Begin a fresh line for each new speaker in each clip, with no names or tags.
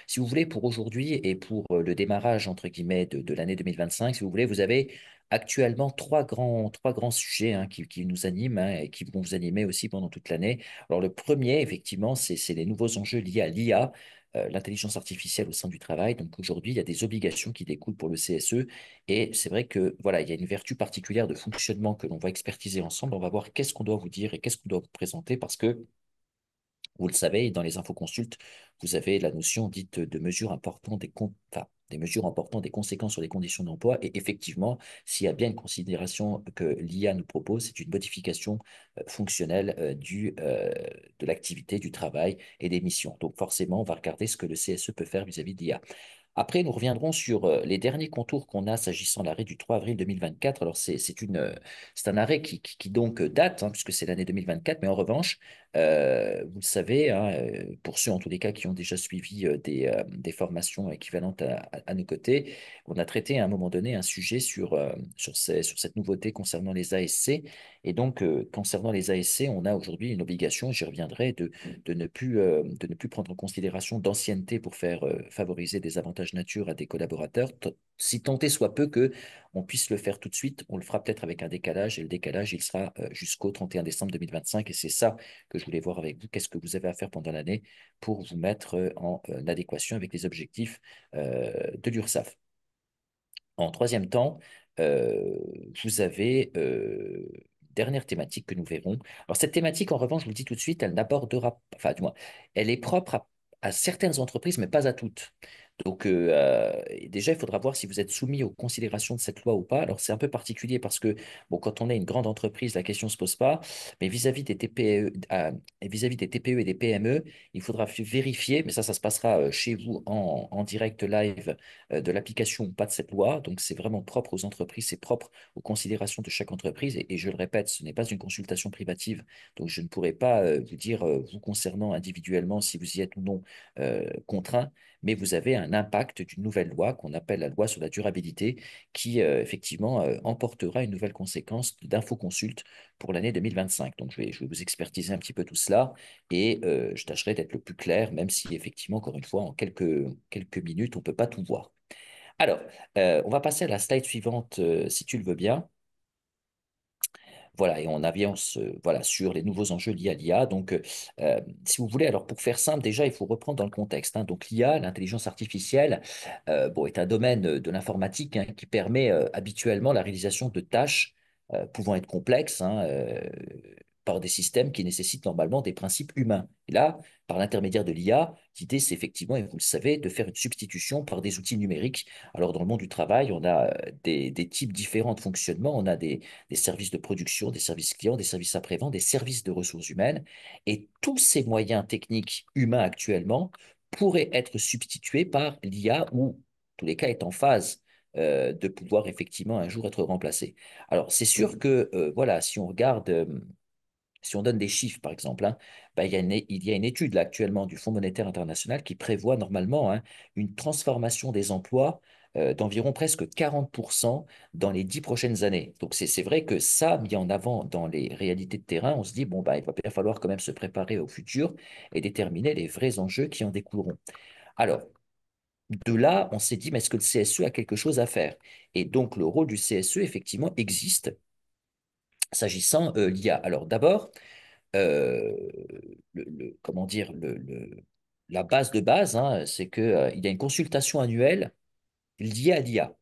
si vous voulez, pour aujourd'hui et pour le démarrage, entre guillemets, de l'année 2025, si vous voulez, vous avez actuellement trois grands sujets hein, qui nous animent hein, et qui vont vous animer aussi pendant toute l'année. Alors, le premier, effectivement, c'est les nouveaux enjeux liés à l'IA, l'intelligence artificielle au sein du travail. Donc, aujourd'hui, il y a des obligations qui découlent pour le CSE. Et c'est vrai que, voilà, il y a une vertu particulière de fonctionnement que l'on va expertiser ensemble. On va voir qu'est-ce qu'on doit vous dire et qu'est-ce qu'on doit vous présenter parce que vous le savez, dans les infoconsultes, vous avez la notion dite de mesures importantes enfin, des mesures importantes des conséquences sur les conditions d'emploi. Et effectivement, s'il y a bien une considération que l'IA nous propose, c'est une modification fonctionnelle de l'activité, du travail et des missions. Donc forcément, on va regarder ce que le CSE peut faire vis-à-vis de l'IA. Après, nous reviendrons sur les derniers contours qu'on a s'agissant de l'arrêt du 3 avril 2024. Alors, c'est un arrêt qui donc date, hein, puisque c'est l'année 2024, mais en revanche, vous le savez, hein, pour ceux en tous les cas qui ont déjà suivi des formations équivalentes à nos côtés, on a traité à un moment donné un sujet sur cette nouveauté concernant les ASC. Et donc, concernant les ASC, on a aujourd'hui une obligation, j'y reviendrai, de ne plus prendre en considération d'ancienneté pour faire favoriser des avantages nature à des collaborateurs. Si tant est soit peu que on puisse le faire tout de suite, on le fera peut-être avec un décalage, et le décalage, il sera jusqu'au 31 décembre 2025, et c'est ça que je voulais voir avec vous. Qu'est-ce que vous avez à faire pendant l'année pour vous mettre en adéquation avec les objectifs de l'URSSAF. En troisième temps, euh, vous avez dernière thématique que nous verrons. Alors cette thématique, en revanche, je vous le dis tout de suite, elle n'abordera, enfin du moins, elle est propre à certaines entreprises, mais pas à toutes. Donc déjà, il faudra voir si vous êtes soumis aux considérations de cette loi ou pas. Alors c'est un peu particulier parce que bon, quand on est une grande entreprise, la question ne se pose pas, mais vis-à-vis des TPE, vis-à-vis des TPE et des PME, il faudra vérifier, mais ça se passera chez vous en direct live de l'application ou pas de cette loi. Donc, c'est vraiment propre aux entreprises, c'est propre aux considérations de chaque entreprise. Et je le répète, ce n'est pas une consultation privative. Donc, je ne pourrais pas vous dire, vous concernant individuellement, si vous y êtes ou non contraint, mais vous avez un impact d'une nouvelle loi qu'on appelle la loi sur la durabilité qui, effectivement, emportera une nouvelle conséquence d'Infoconsulte pour l'année 2025. Donc, je vais vous expertiser un petit peu tout cela et je tâcherai d'être le plus clair, même si, effectivement, encore une fois, en quelques minutes, on ne peut pas tout voir. Alors, on va passer à la slide suivante, si tu le veux bien. Voilà, et on avance voilà, sur les nouveaux enjeux liés à l'IA. Donc, si vous voulez, alors pour faire simple, déjà, il faut reprendre dans le contexte, hein. Donc, l'IA, l'intelligence artificielle, bon, est un domaine de l'informatique hein, qui permet habituellement la réalisation de tâches pouvant être complexes hein, par des systèmes qui nécessitent normalement des principes humains. Et là, par l'intermédiaire de l'IA, l'idée, c'est effectivement, et vous le savez, de faire une substitution par des outils numériques. Alors, dans le monde du travail, on a des types différents de fonctionnement. On a des services de production, des services clients, des services après-vente, des services de ressources humaines. Et tous ces moyens techniques humains actuellement pourraient être substitués par l'IA ou, en tous les cas, est en phase de pouvoir effectivement un jour être remplacé. Alors, c'est sûr que, voilà, si on regarde si on donne des chiffres, par exemple, hein, ben, il y a une étude là, actuellement du Fonds monétaire international qui prévoit normalement hein, une transformation des emplois d'environ presque 40% dans les 10 prochaines années. Donc c'est vrai que ça, mis en avant dans les réalités de terrain, on se dit, bon, ben, il va bien falloir quand même se préparer au futur et déterminer les vrais enjeux qui en découleront. Alors, de là, on s'est dit, mais est-ce que le CSE a quelque chose à faire? Et donc, le rôle du CSE, effectivement, existe s'agissant l'IA. Alors, d'abord, euh, comment dire, la base de base, hein, c'est que, il y a une consultation annuelle liée à l'IA.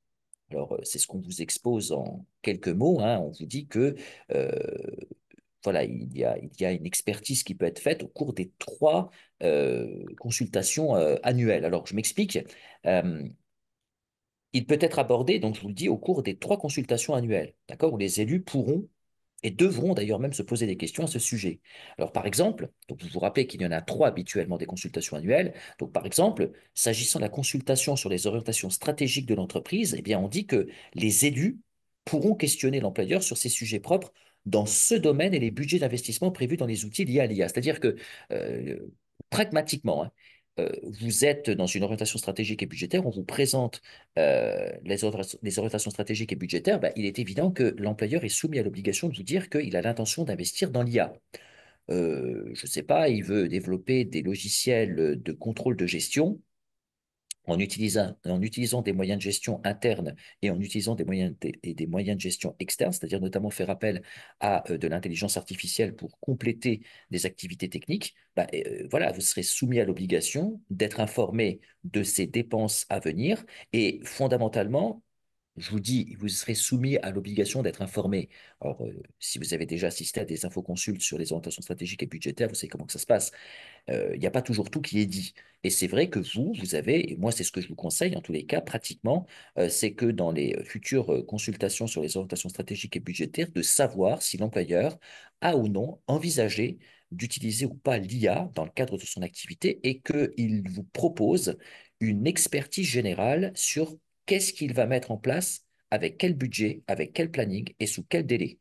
Alors, c'est ce qu'on vous expose en quelques mots, hein. On vous dit que euh, voilà, il y a une expertise qui peut être faite au cours des trois consultations annuelles. Alors, je m'explique. Euh, il peut être abordé, donc je vous le dis, au cours des trois consultations annuelles, d'accord, où les élus pourront et devront d'ailleurs même se poser des questions à ce sujet. Alors par exemple, donc vous vous rappelez qu'il y en a trois habituellement des consultations annuelles. Donc par exemple, s'agissant de la consultation sur les orientations stratégiques de l'entreprise, eh bien on dit que les élus pourront questionner l'employeur sur ces sujets propres dans ce domaine et les budgets d'investissement prévus dans les outils liés à l'IA. C'est-à-dire que euh, pragmatiquement, hein, vous êtes dans une orientation stratégique et budgétaire, on vous présente les orientations stratégiques et budgétaires, ben, il est évident que l'employeur est soumis à l'obligation de vous dire qu'il a l'intention d'investir dans l'IA. Je ne sais pas, il veut développer des logiciels de contrôle de gestion. en utilisant des moyens de gestion internes et en utilisant des moyens de gestion externes, c'est-à-dire notamment faire appel à de l'intelligence artificielle pour compléter des activités techniques, bah, voilà, vous serez soumis à l'obligation d'être informé de ces dépenses à venir et fondamentalement, je vous dis, vous serez soumis à l'obligation d'être informé. Alors, si vous avez déjà assisté à des infoconsultes sur les orientations stratégiques et budgétaires, vous savez comment que ça se passe. Il n'y a pas toujours tout qui est dit. Et c'est vrai que vous avez, et moi c'est ce que je vous conseille en tous les cas, pratiquement, c'est que dans les futures consultations sur les orientations stratégiques et budgétaires, de savoir si l'employeur a ou non envisagé d'utiliser ou pas l'IA dans le cadre de son activité et qu'il vous propose une expertise générale sur qu'est-ce qu'il va mettre en place, avec quel budget, avec quel planning et sous quel délai.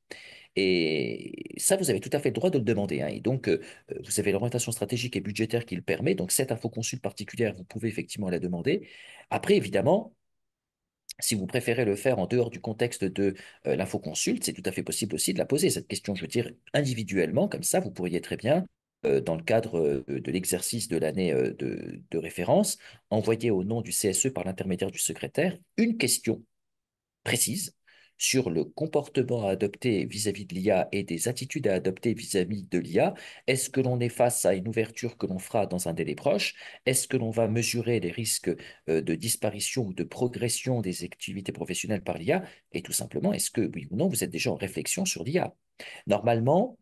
Et ça, vous avez tout à fait le droit de le demander, hein. Et donc, vous avez l'orientation stratégique et budgétaire qui le permet. Donc, cette infoconsulte particulière, vous pouvez effectivement la demander. Après, évidemment, si vous préférez le faire en dehors du contexte de l'infoconsulte, c'est tout à fait possible aussi de la poser, cette question, je veux dire, individuellement. Comme ça, vous pourriez très bien, dans le cadre de l'exercice de l'année de référence, envoyer au nom du CSE par l'intermédiaire du secrétaire une question précise sur le comportement à adopter vis-à-vis de l'IA et des attitudes à adopter vis-à-vis de l'IA. Est-ce que l'on est face à une ouverture que l'on fera dans un délai proche? Est-ce que l'on va mesurer les risques de disparition ou de progression des activités professionnelles par l'IA? Et tout simplement, est-ce que oui ou non, vous êtes déjà en réflexion sur l'IA? Normalement,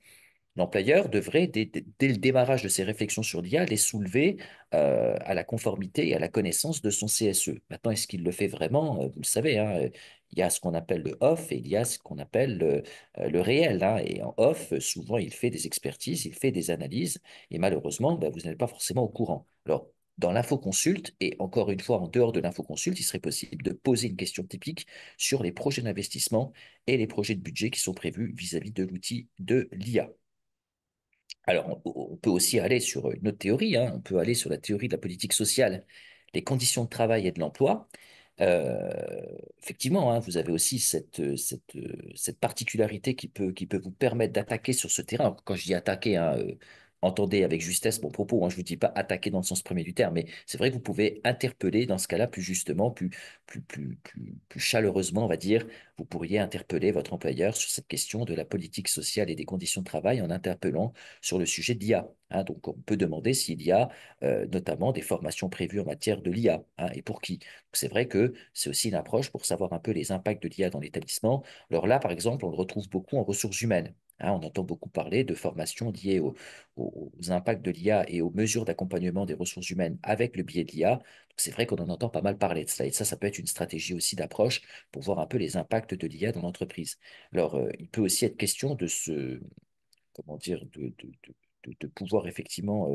l'employeur devrait, dès le démarrage de ses réflexions sur l'IA, les soulever à la conformité et à la connaissance de son CSE. Maintenant, est-ce qu'il le fait vraiment? Vous le savez, hein, il y a ce qu'on appelle le off et il y a ce qu'on appelle le réel, hein. Et en off, souvent, il fait des expertises, il fait des analyses et malheureusement, ben, vous n'êtes pas forcément au courant. Alors, dans l'infoconsulte, et encore une fois, en dehors de l'infoconsulte, il serait possible de poser une question typique sur les projets d'investissement et les projets de budget qui sont prévus vis-à-vis de l'outil de l'IA. Alors, on peut aussi aller sur une autre théorie, hein. On peut aller sur la théorie de la politique sociale, les conditions de travail et de l'emploi. Euh, Effectivement, hein, vous avez aussi cette particularité qui peut vous permettre d'attaquer sur ce terrain. Quand je dis attaquer, hein, entendez avec justesse mon propos, hein, je ne vous dis pas attaquer dans le sens premier du terme, mais c'est vrai que vous pouvez interpeller dans ce cas-là plus justement, plus chaleureusement, on va dire, vous pourriez interpeller votre employeur sur cette question de la politique sociale et des conditions de travail en interpellant sur le sujet de l'IA, hein. Donc, on peut demander s'il y a notamment des formations prévues en matière de l'IA, hein, et pour qui. C'est vrai que c'est aussi une approche pour savoir un peu les impacts de l'IA dans l'établissement. Alors là, par exemple, on le retrouve beaucoup en ressources humaines, hein. On entend beaucoup parler de formations liées aux impacts de l'IA et aux mesures d'accompagnement des ressources humaines avec le biais de l'IA. Donc, c'est vrai qu'on en entend pas mal parler de cela. Et ça peut être une stratégie aussi d'approche pour voir un peu les impacts de l'IA dans l'entreprise. Alors, il peut aussi être question de comment dire, de pouvoir effectivement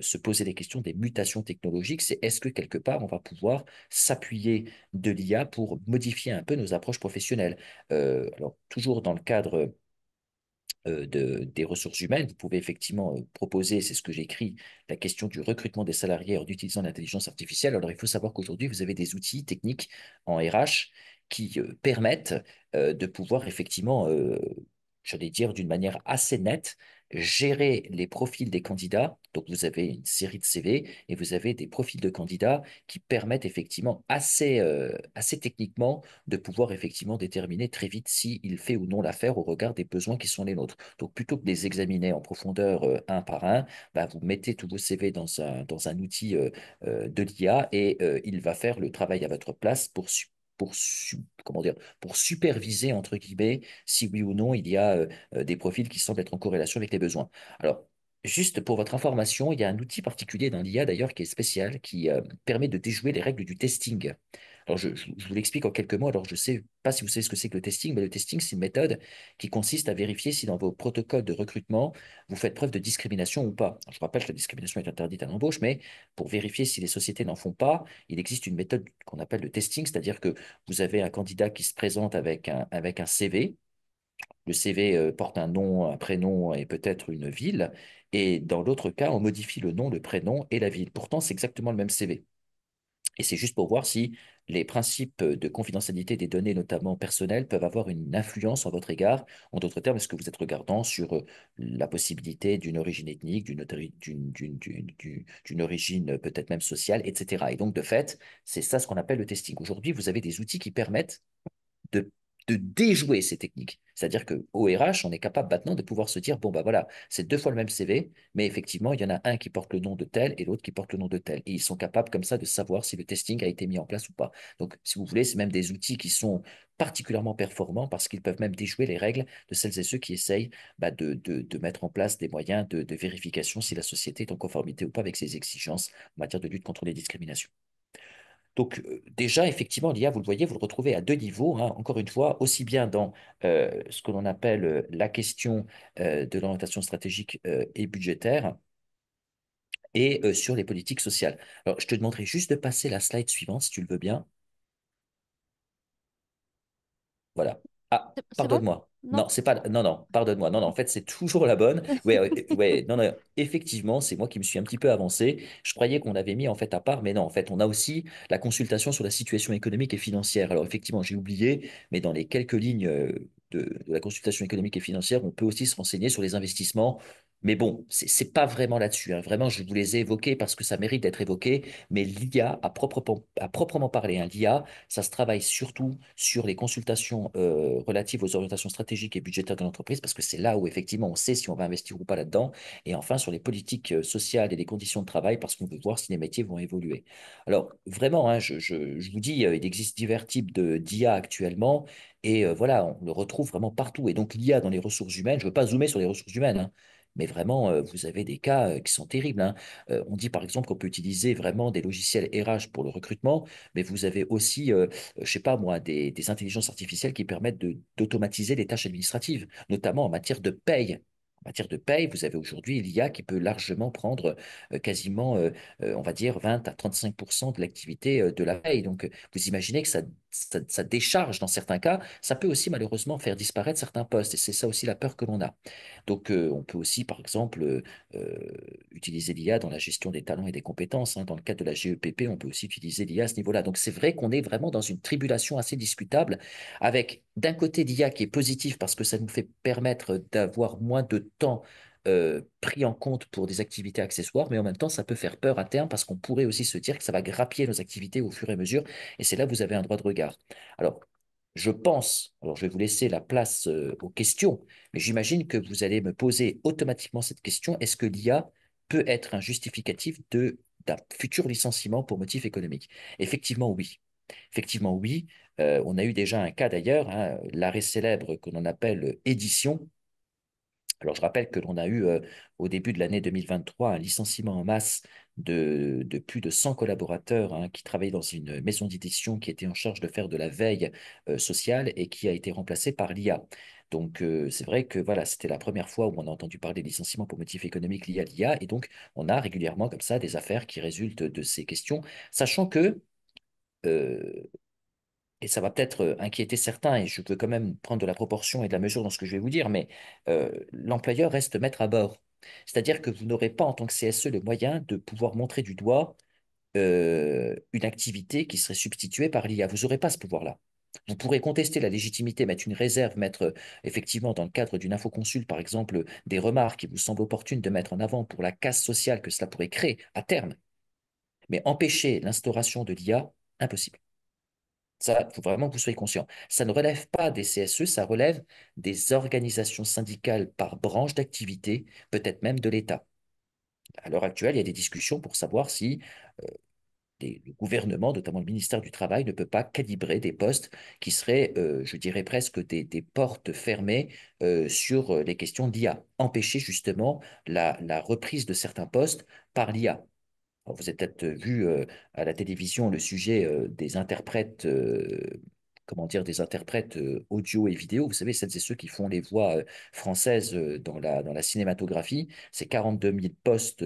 se poser les questions des mutations technologiques. C'est est-ce que quelque part, on va pouvoir s'appuyer de l'IA pour modifier un peu nos approches professionnelles? Alors, toujours dans le cadre des ressources humaines, vous pouvez effectivement proposer, c'est ce que j'écris, la question du recrutement des salariés en utilisant l'intelligence artificielle. Alors, il faut savoir qu'aujourd'hui, vous avez des outils techniques en RH qui permettent de pouvoir effectivement, j'allais dire d'une manière assez nette, gérer les profils des candidats. Donc, vous avez une série de CV et vous avez des profils de candidats qui permettent effectivement assez techniquement de pouvoir effectivement déterminer très vite s'il fait ou non l'affaire au regard des besoins qui sont les nôtres. Donc, plutôt que de les examiner en profondeur un par un, bah, vous mettez tous vos CV dans un outil de l'IA et il va faire le travail à votre place comment dire, pour superviser, entre guillemets, si oui ou non il y a des profils qui semblent être en corrélation avec les besoins. Alors, juste pour votre information, il y a un outil particulier dans l'IA d'ailleurs qui est spécial, qui permet de déjouer les règles du testing. Alors, je vous l'explique en quelques mots. Alors, je ne sais pas si vous savez ce que c'est que le testing, mais le testing, c'est une méthode qui consiste à vérifier si dans vos protocoles de recrutement, vous faites preuve de discrimination ou pas. Alors, je rappelle que la discrimination est interdite à l'embauche, mais pour vérifier si les sociétés n'en font pas, il existe une méthode qu'on appelle le testing, c'est-à-dire que vous avez un candidat qui se présente avec un CV. Le CV porte un nom, un prénom et peut-être une ville. Et dans l'autre cas, on modifie le nom, le prénom et la ville. Pourtant, c'est exactement le même CV. Et c'est juste pour voir si les principes de confidentialité des données, notamment personnelles, peuvent avoir une influence en votre égard. En d'autres termes, est-ce que vous êtes regardant sur la possibilité d'une origine ethnique, d'une origine peut-être même sociale, etc. Et donc, de fait, c'est ça ce qu'on appelle le testing. Aujourd'hui, vous avez des outils qui permettent de, de déjouer ces techniques. C'est-à-dire qu'au RH, on est capable maintenant de pouvoir se dire, bon, bah voilà, c'est deux fois le même CV, mais effectivement, il y en a un qui porte le nom de tel et l'autre qui porte le nom de tel. Et ils sont capables comme ça de savoir si le testing a été mis en place ou pas. Donc, si vous voulez, c'est même des outils qui sont particulièrement performants parce qu'ils peuvent même déjouer les règles de celles et ceux qui essayent de mettre en place des moyens de vérification si la société est en conformité ou pas avec ses exigences en matière de lutte contre les discriminations. Donc, déjà, effectivement, l'IA, vous le voyez, vous le retrouvez à deux niveaux, hein, encore une fois, aussi bien dans ce que l'on appelle la question de l'orientation stratégique et budgétaire et sur les politiques sociales. Alors, je te demanderai juste de passer la slide suivante, si tu le veux bien. Voilà. Ah,
C'est bon?
pardonne-moi.
Non?
Non, c'est pas. Non, non, pardonne-moi. Non, non, en fait, c'est toujours la bonne. Ouais, ouais, ouais, non, non, effectivement, c'est moi qui me suis un petit peu avancé. Je croyais qu'on avait mis en fait à part, mais non, en fait, on a aussi la consultation sur la situation économique et financière. Alors, effectivement, j'ai oublié, mais dans les quelques lignes de la consultation économique et financière, on peut aussi se renseigner sur les investissements. Mais bon, c'est pas vraiment là-dessus, hein. Vraiment, je vous les ai évoqués parce que ça mérite d'être évoqué. Mais l'IA, à proprement parler, hein, l'IA, ça se travaille surtout sur les consultations relatives aux orientations stratégiques et budgétaires de l'entreprise, parce que c'est là où effectivement on sait si on va investir ou pas là-dedans. Et enfin, sur les politiques sociales et les conditions de travail, parce qu'on veut voir si les métiers vont évoluer. Alors, vraiment, hein, je vous dis, il existe divers types d'IA actuellement. Et voilà, on le retrouve vraiment partout. Et donc, l'IA dans les ressources humaines, je ne veux pas zoomer sur les ressources humaines, hein, mais vraiment, vous avez des cas qui sont terribles, hein. On dit par exemple qu'on peut utiliser vraiment des logiciels RH pour le recrutement, mais vous avez aussi je sais pas moi, des intelligences artificielles qui permettent d'automatiser les tâches administratives, notamment en matière de paye. En matière de paye, vous avez aujourd'hui l'IA qui peut largement prendre quasiment, on va dire, 20 à 35% de l'activité de la paye. Donc, vous imaginez que ça décharge dans certains cas. Ça peut aussi malheureusement faire disparaître certains postes. Et c'est ça aussi la peur que l'on a. Donc, on peut aussi, par exemple, utiliser l'IA dans la gestion des talents et des compétences, hein. Dans le cadre de la GEPP, on peut aussi utiliser l'IA à ce niveau-là. Donc, c'est vrai qu'on est vraiment dans une tribulation assez discutable avec, d'un côté, l'IA qui est positif parce que ça nous fait permettre d'avoir moins de temps pris en compte pour des activités accessoires, mais en même temps, ça peut faire peur à terme parce qu'on pourrait aussi se dire que ça va grappiller nos activités au fur et à mesure. Et c'est là que vous avez un droit de regard. Alors, je pense, alors je vais vous laisser la place aux questions, mais j'imagine que vous allez me poser automatiquement cette question, est-ce que l'IA peut être un justificatif d'un futur licenciement pour motif économique? Effectivement, oui. Effectivement, oui. On a eu déjà un cas d'ailleurs, hein, l'arrêt célèbre que l'on appelle édition. Alors, je rappelle que l'on a eu au début de l'année 2023 un licenciement en masse de plus de 100 collaborateurs, hein, qui travaillaient dans une maison d'édition qui était en charge de faire de la veille sociale et qui a été remplacée par l'IA. Donc, c'est vrai que voilà, c'était la première fois où on a entendu parler de licenciement pour motif économique lié à l'IA. Et donc, on a régulièrement comme ça des affaires qui résultent de ces questions, sachant que euh, et ça va peut-être inquiéter certains, et je veux quand même prendre de la proportion et de la mesure dans ce que je vais vous dire, mais l'employeur reste maître à bord. C'est-à-dire que vous n'aurez pas en tant que CSE le moyen de pouvoir montrer du doigt une activité qui serait substituée par l'IA. Vous n'aurez pas ce pouvoir-là. Vous pourrez contester la légitimité, mettre une réserve, mettre effectivement dans le cadre d'une infoconsulte, par exemple, des remarques qui vous semblent opportunes de mettre en avant pour la casse sociale que cela pourrait créer à terme. Mais empêcher l'instauration de l'IA, impossible. Ça, il faut vraiment que vous soyez conscient. Ça ne relève pas des CSE, ça relève des organisations syndicales par branche d'activité, peut-être même de l'État. À l'heure actuelle, il y a des discussions pour savoir si le gouvernement, notamment le ministère du Travail, ne peut pas calibrer des postes qui seraient, je dirais presque des portes fermées sur les questions d'IA. Empêcher justement la reprise de certains postes par l'IA. Alors, vous avez peut-être vu à la télévision le sujet des interprètes, comment dire, des interprètes audio et vidéo. Vous savez, celles et ceux qui font les voix françaises dans la cinématographie. C'est 42 000 postes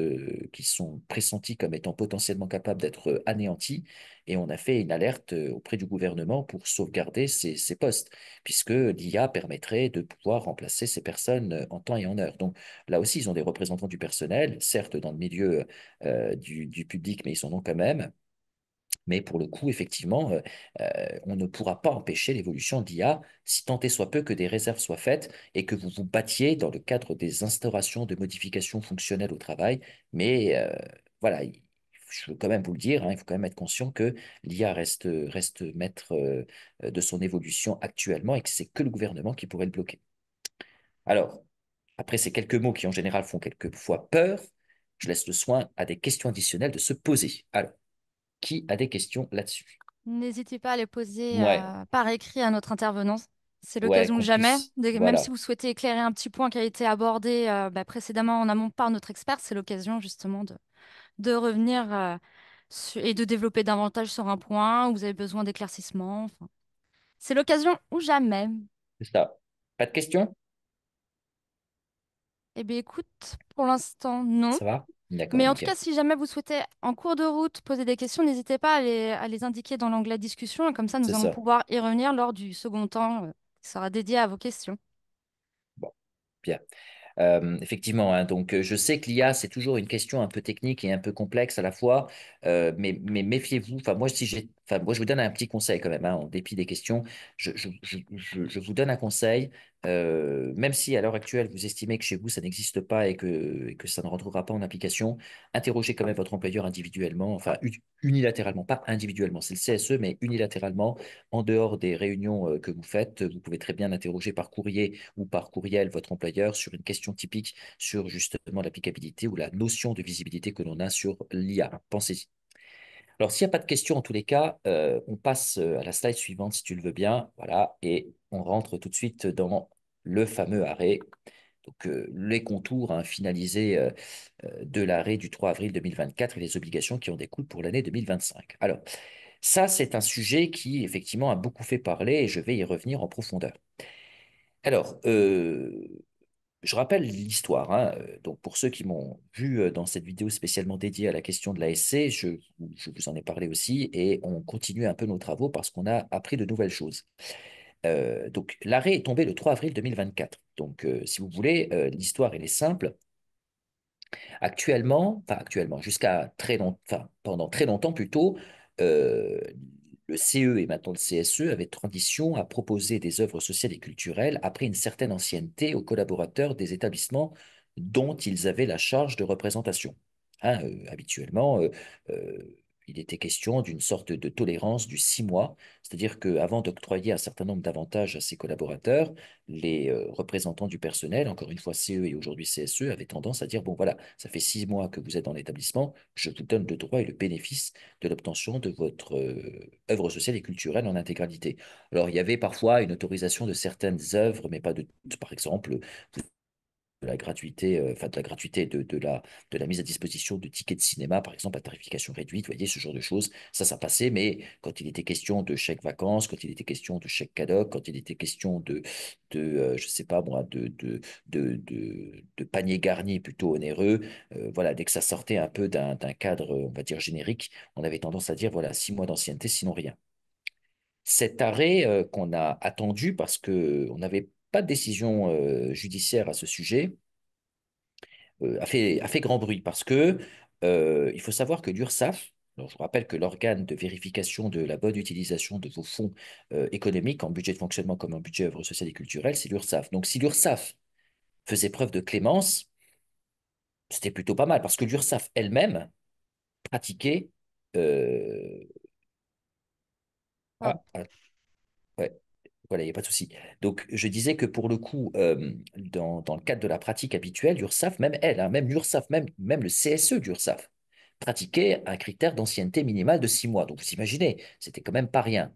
qui sont pressentis comme étant potentiellement capables d'être anéantis. Et on a fait une alerte auprès du gouvernement pour sauvegarder ces postes, puisque l'IA permettrait de pouvoir remplacer ces personnes en temps et en heure. Donc là aussi, ils ont des représentants du personnel, certes dans le milieu du public, mais ils sont non quand même. Mais pour le coup, effectivement, on ne pourra pas empêcher l'évolution de l'IA, si tant et soit peu que des réserves soient faites et que vous vous battiez dans le cadre des instaurations de modifications fonctionnelles au travail. Mais voilà, je veux quand même vous le dire, hein, il faut quand même être conscient que l'IA reste maître de son évolution actuellement et que c'est que le gouvernement qui pourrait le bloquer. Alors, après ces quelques mots qui en général font quelquefois peur, je laisse le soin à des questions additionnelles de se poser. Alors, qui a des questions là-dessus?
N'hésitez pas à les poser
Ouais,
par écrit à notre intervenant. C'est
ouais,
l'occasion
qu'on
jamais.
puisse.
Même si
Voilà,
vous souhaitez éclairer un petit point qui a été abordé précédemment en amont par notre expert, c'est l'occasion justement de revenir et de développer davantage sur un point où vous avez besoin d'éclaircissement. Enfin, c'est l'occasion ou jamais.
c'est ça. Pas de questions?
Eh bien, écoute, pour l'instant, non.
Ça va? D'accord,
Mais en tout cas,
nickel.
si jamais vous souhaitez, en cours de route, poser des questions, n'hésitez pas à les indiquer dans l'onglet discussion. Et comme ça,
C'est
nous allons
ça.
pouvoir y revenir lors du second temps qui sera dédié à vos questions.
Bon, bien. Effectivement, hein, donc je sais que l'IA, c'est toujours une question un peu technique et un peu complexe à la fois, mais méfiez-vous. Enfin, moi, si j'ai, enfin, moi, je vous donne un petit conseil quand même, hein, en dépit des questions. Je vous donne un conseil, même si à l'heure actuelle, vous estimez que chez vous, ça n'existe pas et que ça ne rentrera pas en application, interrogez quand même votre employeur individuellement, enfin, unilatéralement, pas individuellement, c'est le CSE, mais unilatéralement, en dehors des réunions que vous faites, vous pouvez très bien interroger par courrier ou par courriel votre employeur sur une question typique sur justement l'applicabilité ou la notion de visibilité que l'on a sur l'IA. Pensez-y. Alors, s'il n'y a pas de question, en tous les cas, on passe à la slide suivante, si tu le veux bien. Voilà, et on rentre tout de suite dans le fameux arrêt. Donc, les contours hein, finalisés de l'arrêt du 3 avril 2024 et les obligations qui en découlent pour l'année 2025. Alors, ça, c'est un sujet qui, effectivement, a beaucoup fait parler et je vais y revenir en profondeur. Alors, je rappelle l'histoire, hein. Donc, pour ceux qui m'ont vu dans cette vidéo spécialement dédiée à la question de l'ASC, je vous en ai parlé aussi et on continue un peu nos travaux parce qu'on a appris de nouvelles choses. Donc, l'arrêt est tombé le 3 avril 2024. Donc, si vous voulez, l'histoire, elle est simple. Actuellement, jusqu'à très longtemps, enfin, pendant très longtemps plutôt, euh, le CE et maintenant le CSE avaient tradition à proposer des œuvres sociales et culturelles après une certaine ancienneté aux collaborateurs des établissements dont ils avaient la charge de représentation. Hein, habituellement, il était question d'une sorte de tolérance du 6 mois, c'est-à-dire qu'avant d'octroyer un certain nombre d'avantages à ses collaborateurs, les représentants du personnel, encore une fois CE et aujourd'hui CSE, avaient tendance à dire, bon voilà, ça fait 6 mois que vous êtes dans l'établissement, je vous donne le droit et le bénéfice de l'obtention de votre œuvre sociale et culturelle en intégralité. Alors il y avait parfois une autorisation de certaines œuvres, mais pas de toutes. Par exemple, de la gratuité, enfin de la gratuité de la mise à disposition de tickets de cinéma, par exemple, à tarification réduite, vous voyez, ce genre de choses, ça passait, mais quand il était question de chèques vacances, quand il était question de chèques cadoc, quand il était question je sais pas moi, de paniers garnis plutôt onéreux, voilà, dès que ça sortait un peu d'un cadre, on va dire, générique, on avait tendance à dire, voilà, 6 mois d'ancienneté, sinon rien. Cet arrêt qu'on a attendu parce qu'on n'avait pas de décision judiciaire à ce sujet, a fait grand bruit parce que il faut savoir que l'URSSAF, alors je vous rappelle que l'organe de vérification de la bonne utilisation de vos fonds économiques en budget de fonctionnement comme en budget œuvre sociale et culturelle, c'est l'URSSAF. Donc si l'URSSAF faisait preuve de clémence, c'était plutôt pas mal parce que l'URSSAF elle-même pratiquait. euh,
Pardon.
ouais, voilà, il n'y a pas de souci. Donc, je disais que pour le coup, dans le cadre de la pratique habituelle, l'URSSAF, même elle, hein, même l'URSSAF, même le CSE d'URSSAF, pratiquait un critère d'ancienneté minimale de 6 mois. Donc, vous imaginez, c'était quand même pas rien.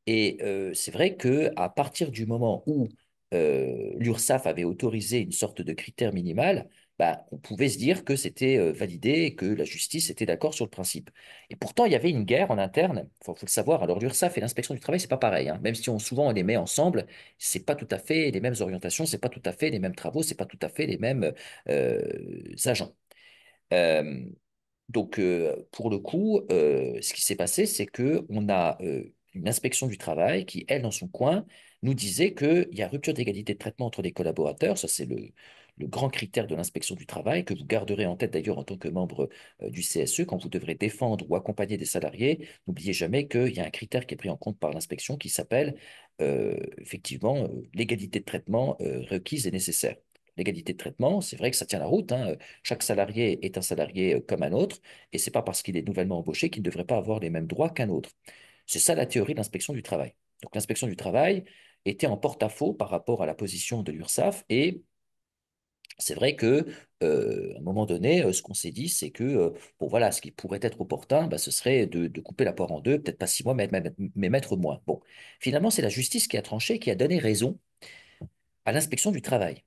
Et c'est vrai que à partir du moment où l'URSSAF avait autorisé une sorte de critère minimal, bah, on pouvait se dire que c'était validé et que la justice était d'accord sur le principe. Et pourtant, il y avait une guerre en interne. Faut le savoir. Alors, l'URSSAF et l'inspection du travail, c'est pas pareil, hein. Même si souvent on les met ensemble, c'est pas tout à fait les mêmes orientations, c'est pas tout à fait les mêmes travaux, c'est pas tout à fait les mêmes agents. Euh, donc, pour le coup, ce qui s'est passé, c'est que on a une inspection du travail qui, elle, dans son coin, nous disait qu'il y a rupture d'égalité de traitement entre les collaborateurs. Ça, c'est le grand critère de l'inspection du travail, que vous garderez en tête d'ailleurs en tant que membre du CSE, quand vous devrez défendre ou accompagner des salariés. N'oubliez jamais qu'il y a un critère qui est pris en compte par l'inspection qui s'appelle effectivement l'égalité de traitement requise et nécessaire. L'égalité de traitement, c'est vrai que ça tient la route, hein. Chaque salarié est un salarié comme un autre, et c'est pas parce qu'il est nouvellement embauché qu'il ne devrait pas avoir les mêmes droits qu'un autre. C'est ça la théorie de l'inspection du travail. Donc l'inspection du travail était en porte-à-faux par rapport à la position de l'URSSAF, et c'est vrai que à un moment donné, ce qu'on s'est dit, c'est que bon voilà, ce qui pourrait être opportun, bah, ce serait de couper la poire en deux, peut-être pas 6 mois, mais mettre moins. Bon, finalement, c'est la justice qui a tranché, qui a donné raison à l'inspection du travail.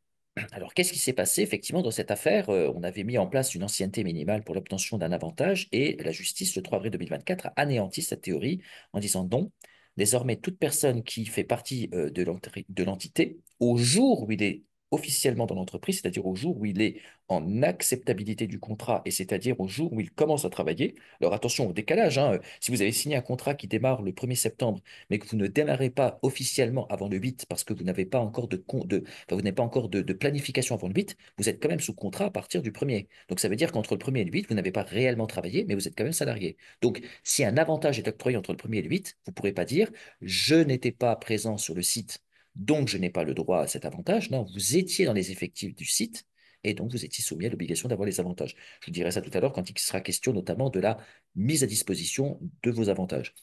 Alors, qu'est-ce qui s'est passé effectivement dans cette affaire? On avait mis en place une ancienneté minimale pour l'obtention d'un avantage et la justice, le 3 avril 2024, a anéanti cette théorie en disant non. Désormais, toute personne qui fait partie de l'entité, au jour où il est officiellement dans l'entreprise, c'est-à-dire au jour où il est en acceptabilité du contrat et c'est-à-dire au jour où il commence à travailler. Alors attention au décalage, hein, si vous avez signé un contrat qui démarre le 1er septembre, mais que vous ne démarrez pas officiellement avant le 8 parce que vous n'avez pas encore enfin, vous n'avez pas encore de planification avant le 8, vous êtes quand même sous contrat à partir du 1er. Donc ça veut dire qu'entre le 1er et le 8, vous n'avez pas réellement travaillé, mais vous êtes quand même salarié. Donc si un avantage est octroyé entre le 1er et le 8, vous ne pourrez pas dire je n'étais pas présent sur le site, donc je n'ai pas le droit à cet avantage. Non, vous étiez dans les effectifs du site et donc vous étiez soumis à l'obligation d'avoir les avantages. Je vous dirai ça tout à l'heure quand il sera question notamment de la mise à disposition de vos avantages.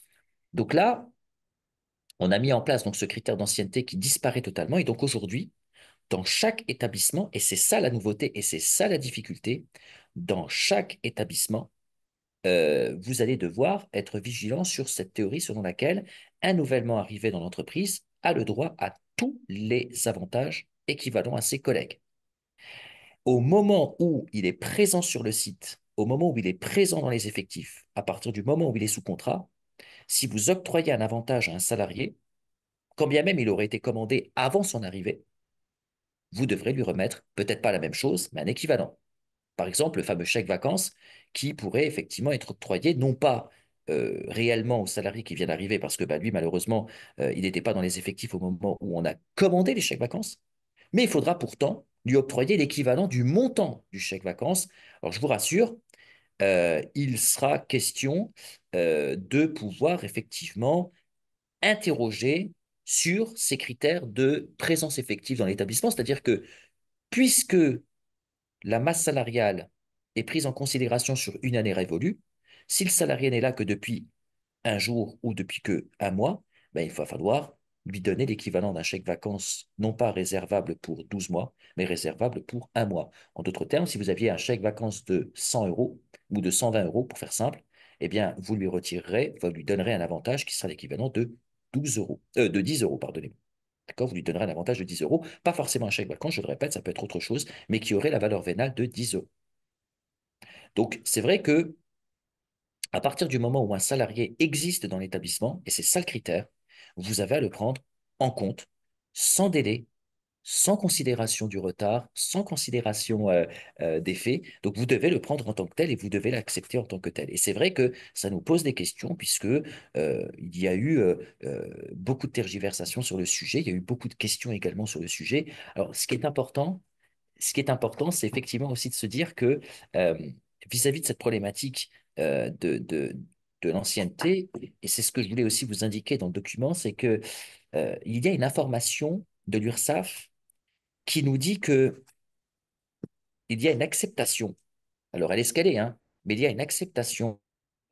Donc là, on a mis en place donc ce critère d'ancienneté qui disparaît totalement. Et donc aujourd'hui, dans chaque établissement, et c'est ça la nouveauté et c'est ça la difficulté, dans chaque établissement, vous allez devoir être vigilant sur cette théorie selon laquelle un nouvellement arrivé dans l'entreprise a le droit à tous les avantages équivalents à ses collègues. Au moment où il est présent sur le site, au moment où il est présent dans les effectifs, à partir du moment où il est sous contrat, si vous octroyez un avantage à un salarié, quand bien même il aurait été commandé avant son arrivée, vous devrez lui remettre peut-être pas la même chose, mais un équivalent. Par exemple, le fameux chèque vacances qui pourrait effectivement être octroyé, non pas réellement au salarié qui vient d'arriver, parce que bah, lui, malheureusement, il n'était pas dans les effectifs au moment où on a commandé les chèques vacances, mais il faudra pourtant lui octroyer l'équivalent du montant du chèque vacances. Alors, je vous rassure, il sera question de pouvoir effectivement interroger sur ces critères de présence effective dans l'établissement, c'est-à-dire que puisque la masse salariale est prise en considération sur une année révolue, si le salarié n'est là que depuis un jour ou depuis que un mois, ben, il va falloir lui donner l'équivalent d'un chèque vacances, non pas réservable pour 12 mois, mais réservable pour un mois. En d'autres termes, si vous aviez un chèque vacances de 100 euros ou de 120 euros, pour faire simple, eh bien, vous lui retirerez, vous lui donnerez un avantage qui sera l'équivalent de 12 euros, de 10 euros, pardonnez-moi. D'accord? Vous lui donnerez un avantage de 10 euros, pas forcément un chèque vacances, je le répète, ça peut être autre chose, mais qui aurait la valeur vénale de 10 euros. Donc, c'est vrai que à partir du moment où un salarié existe dans l'établissement, et c'est ça le critère, vous avez à le prendre en compte, sans délai, sans considération du retard, sans considération des faits. Donc, vous devez le prendre en tant que tel et vous devez l'accepter en tant que tel. Et c'est vrai que ça nous pose des questions puisque il y a eu beaucoup de tergiversations sur le sujet, il y a eu beaucoup de questions également sur le sujet. Alors, ce qui est important, c'est effectivement aussi de se dire que euh, vis-à-vis de cette problématique de l'ancienneté, et c'est ce que je voulais aussi vous indiquer dans le document, c'est que il y a une information de l'URSSAF qui nous dit que il y a une acceptation. Alors, elle est ce qu'elle est, hein, mais il y a une acceptation,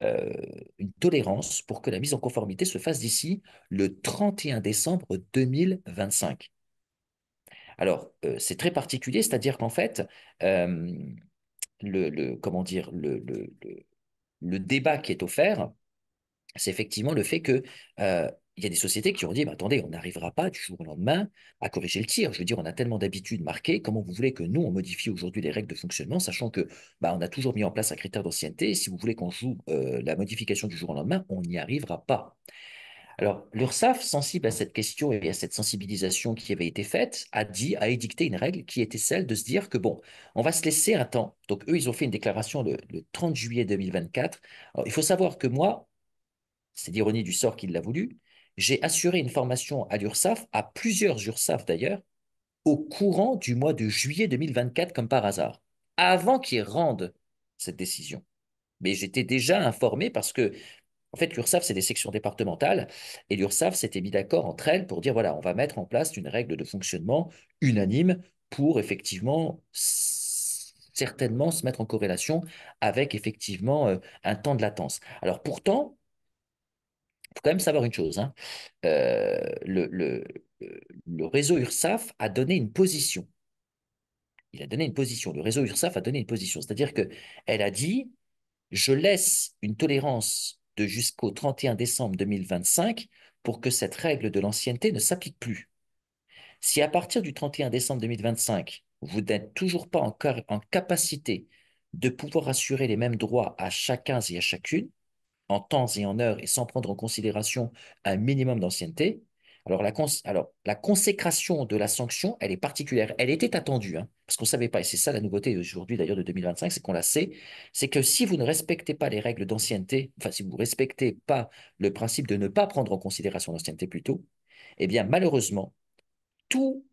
euh, une tolérance pour que la mise en conformité se fasse d'ici le 31 décembre 2025. Alors, c'est très particulier, c'est-à-dire qu'en fait, euh, comment dire, le débat qui est offert, c'est effectivement le fait que il y a des sociétés qui ont dit, bah, attendez, on n'arrivera pas du jour au lendemain à corriger le tir. Je veux dire, on a tellement d'habitudes marquées, comment vous voulez que nous, on modifie aujourd'hui les règles de fonctionnement, sachant que bah, on a toujours mis en place un critère d'ancienneté, et si vous voulez qu'on joue la modification du jour au lendemain, on n'y arrivera pas. Alors, l'URSSAF, sensible à cette question et à cette sensibilisation qui avait été faite, a édicté une règle qui était celle de se dire que, bon, on va se laisser un temps. Donc, eux, ils ont fait une déclaration le 30 juillet 2024. Alors, il faut savoir que moi, c'est l'ironie du sort qui l'a voulu, j'ai assuré une formation à l'URSSAF, à plusieurs URSSAF d'ailleurs, au courant du mois de juillet 2024, comme par hasard, avant qu'ils rendent cette décision. Mais j'étais déjà informé parce que, en fait, l'URSSAF, c'est des sections départementales, et l'URSSAF s'était mis d'accord entre elles pour dire, voilà, on va mettre en place une règle de fonctionnement unanime pour effectivement certainement se mettre en corrélation avec effectivement un temps de latence. Alors pourtant, il faut quand même savoir une chose, hein. Euh, le, le, le réseau URSSAF a donné une position. Il a donné une position. Le réseau URSSAF a donné une position. C'est-à-dire qu'elle a dit, je laisse une tolérance de jusqu'au 31 décembre 2025 pour que cette règle de l'ancienneté ne s'applique plus. Si à partir du 31 décembre 2025, vous n'êtes toujours pas en capacité de pouvoir assurer les mêmes droits à chacun et à chacune, en temps et en heure et sans prendre en considération un minimum d'ancienneté, alors la consécration de la sanction, elle est particulière. Elle était attendue, hein, parce qu'on ne savait pas, et c'est ça la nouveauté aujourd'hui d'ailleurs de 2025, c'est qu'on la sait, c'est que si vous ne respectez pas les règles d'ancienneté, enfin si vous ne respectez pas le principe de ne pas prendre en considération l'ancienneté plutôt, eh bien malheureusement, tout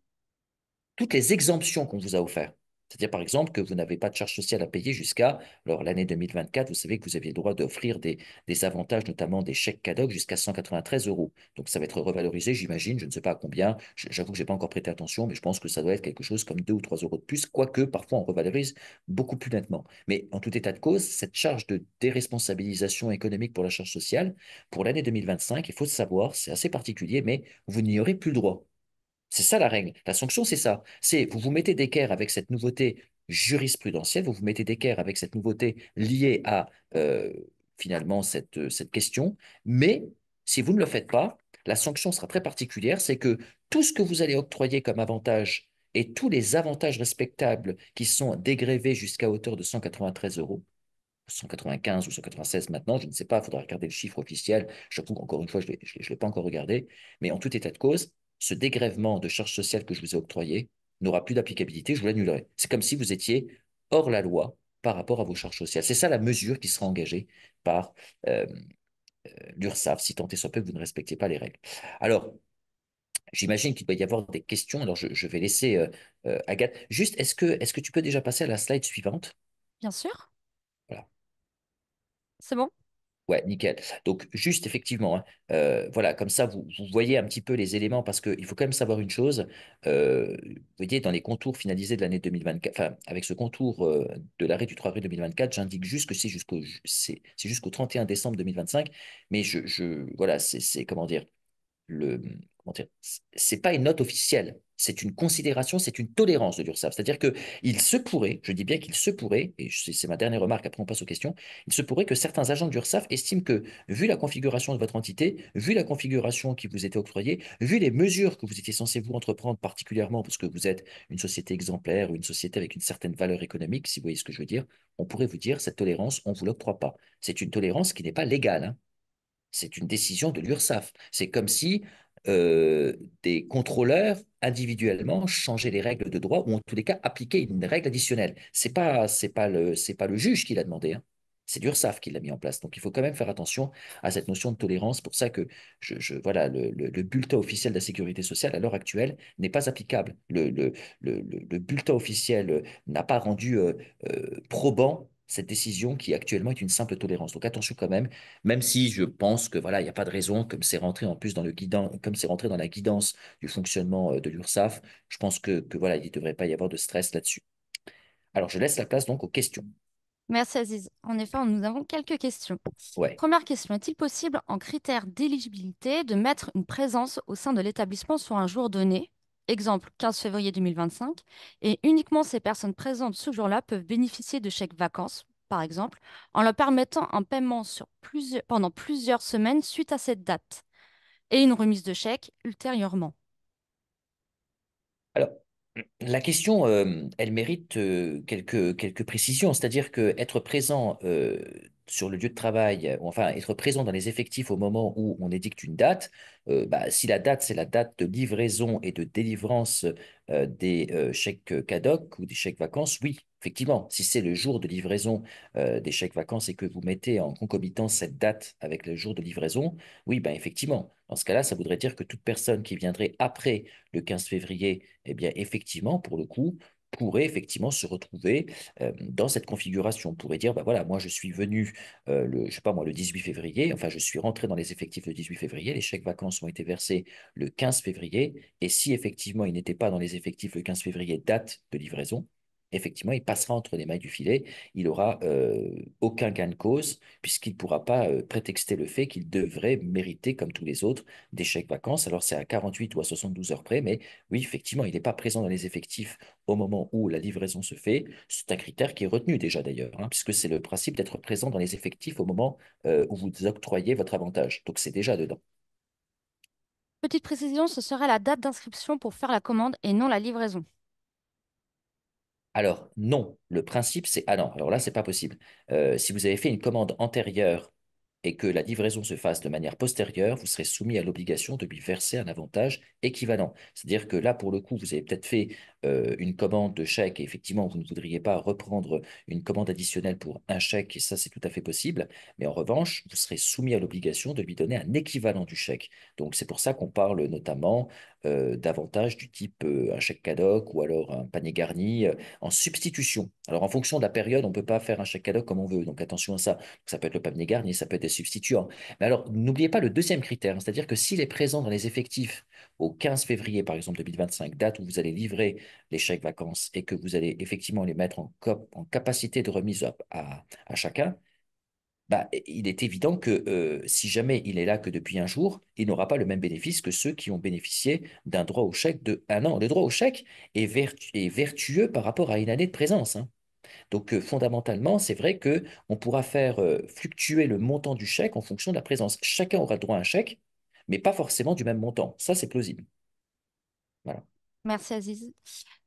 toutes les exemptions qu'on vous a offertes. C'est-à-dire, par exemple, que vous n'avez pas de charge sociale à payer jusqu'à alors l'année 2024, vous savez que vous aviez le droit d'offrir des avantages, notamment des chèques cadeaux jusqu'à 193 euros. Donc, ça va être revalorisé, j'imagine, je ne sais pas à combien. J'avoue que je n'ai pas encore prêté attention, mais je pense que ça doit être quelque chose comme 2 ou 3 euros de plus, quoique parfois on revalorise beaucoup plus nettement. Mais en tout état de cause, cette charge de déresponsabilisation économique pour la charge sociale, pour l'année 2025, il faut le savoir, c'est assez particulier, mais vous n'y aurez plus le droit. C'est ça la règle. La sanction, c'est ça. C'est vous vous mettez d'équerre avec cette nouveauté jurisprudentielle, vous vous mettez d'équerre avec cette nouveauté liée à finalement cette question. Mais si vous ne le faites pas, la sanction sera très particulière. C'est que tout ce que vous allez octroyer comme avantage et tous les avantages respectables qui sont dégrévés jusqu'à hauteur de 193 euros, 195 ou 196 maintenant, je ne sais pas, il faudra regarder le chiffre officiel. J'avoue qu'encore une fois, je ne l'ai pas encore regardé. Mais en tout état de cause, ce dégrèvement de charges sociales que je vous ai octroyé n'aura plus d'applicabilité, je vous l'annulerai. C'est comme si vous étiez hors la loi par rapport à vos charges sociales. C'est ça la mesure qui sera engagée par euh, l'URSSAF, si tant est soit peu que vous ne respectiez pas les règles. Alors, j'imagine qu'il doit y avoir des questions. Alors, je vais laisser Agathe. Juste, est-ce que tu peux déjà passer à la slide suivante?
Bien sûr,
Voilà.
c'est bon.
Ouais, nickel. Donc, juste effectivement, hein, voilà, comme ça, vous voyez un petit peu les éléments, parce qu'il faut quand même savoir une chose. Vous voyez, dans les contours finalisés de l'année 2024, enfin, avec ce contour de l'arrêt du 3 avril 2024, j'indique juste que c'est jusqu'au 31 décembre 2025, mais voilà, comment dire, comment dire, c'est pas une note officielle, c'est une considération, c'est une tolérance de l'URSSAF. C'est-à-dire que il se pourrait, je dis bien qu'il se pourrait, et c'est ma dernière remarque, après on passe aux questions, il se pourrait que certains agents de l'URSSAF estiment que, vu la configuration de votre entité, vu la configuration qui vous était octroyée, vu les mesures que vous étiez censé vous entreprendre, particulièrement parce que vous êtes une société exemplaire ou une société avec une certaine valeur économique, si vous voyez ce que je veux dire, on pourrait vous dire, cette tolérance, on ne vous l'octroie pas. C'est une tolérance qui n'est pas légale, hein. C'est une décision de l'URSSAF. C'est comme si euh, des contrôleurs individuellement changeaient les règles de droit ou en tous les cas appliquaient une règle additionnelle. C'est pas le juge qui l'a demandé, hein. C'est l'URSSAF qui l'a mis en place. Donc il faut quand même faire attention à cette notion de tolérance. Pour ça que voilà, le bulletin officiel de la sécurité sociale à l'heure actuelle n'est pas applicable. Le bulletin officiel n'a pas rendu probant cette décision qui actuellement est une simple tolérance. Donc attention quand même si je pense que voilà, il n'y a pas de raison, comme c'est rentré en plus dans le guidance, comme c'est rentré dans la guidance du fonctionnement de l'URSSAF, je pense que voilà, il ne devrait pas y avoir de stress là-dessus. Alors, je laisse la place donc aux questions.
Merci Aziz. En effet, nous avons quelques questions.
Ouais.
Première question, est-il possible en critère d'éligibilité de mettre une présence au sein de l'établissement sur un jour donné, exemple 15 février 2025, et uniquement ces personnes présentes ce jour-là peuvent bénéficier de chèques vacances, par exemple, en leur permettant un paiement pendant plusieurs semaines suite à cette date, et une remise de chèques ultérieurement.
Alors, la question, elle mérite quelques précisions, c'est-à-dire que être présent sur le lieu de travail, ou enfin être présent dans les effectifs au moment où on édicte une date, bah, si la date, c'est la date de livraison et de délivrance des chèques cadoc ou des chèques vacances, oui, effectivement, si c'est le jour de livraison des chèques vacances et que vous mettez en concomitance cette date avec le jour de livraison, oui, ben effectivement, dans ce cas-là, ça voudrait dire que toute personne qui viendrait après le 15 février, eh bien, effectivement, pour le coup, pourrait effectivement se retrouver dans cette configuration. On pourrait dire, bah voilà, moi je suis venu je sais pas moi, le 18 février, enfin je suis rentré dans les effectifs le 18 février, les chèques vacances ont été versés le 15 février, et si effectivement il n'était pas dans les effectifs le 15 février, date de livraison, effectivement, il passera entre les mailles du filet, il n'aura aucun gain de cause, puisqu'il ne pourra pas prétexter le fait qu'il devrait mériter, comme tous les autres, des chèques vacances. Alors c'est à 48 ou à 72 heures près, mais oui, effectivement, il n'est pas présent dans les effectifs au moment où la livraison se fait. C'est un critère qui est retenu déjà d'ailleurs, hein, puisque c'est le principe d'être présent dans les effectifs au moment où vous octroyez votre avantage. Donc c'est déjà dedans.
Petite précision, ce serait la date d'inscription pour faire la commande et non la livraison.
Alors, non, le principe, c'est... Ah non, alors là, c'est pas possible. Si vous avez fait une commande antérieure et que la livraison se fasse de manière postérieure, vous serez soumis à l'obligation de lui verser un avantage équivalent. C'est-à-dire que là, pour le coup, vous avez peut-être fait une commande de chèque et effectivement, vous ne voudriez pas reprendre une commande additionnelle pour un chèque, et ça, c'est tout à fait possible. Mais en revanche, vous serez soumis à l'obligation de lui donner un équivalent du chèque. Donc, c'est pour ça qu'on parle notamment d'avantages du type un chèque cadoc ou alors un panier garni en substitution. Alors, en fonction de la période, on ne peut pas faire un chèque cadeau comme on veut. Donc, attention à ça. Ça peut être le panier garni, ça peut être des substituants. Mais alors, n'oubliez pas le deuxième critère, c'est-à-dire que s'il est présent dans les effectifs au 15 février, par exemple, 2025, date où vous allez livrer les chèques vacances et que vous allez effectivement les mettre en capacité de remise à chacun, bah, il est évident que si jamais il est là que depuis un jour, il n'aura pas le même bénéfice que ceux qui ont bénéficié d'un droit au chèque de un an. Le droit au chèque est vertueux par rapport à une année de présence, hein. Donc, fondamentalement, c'est vrai que on pourra faire fluctuer le montant du chèque en fonction de la présence. Chacun aura droit à un chèque, mais pas forcément du même montant. Ça, c'est plausible. Voilà.
Merci Aziz.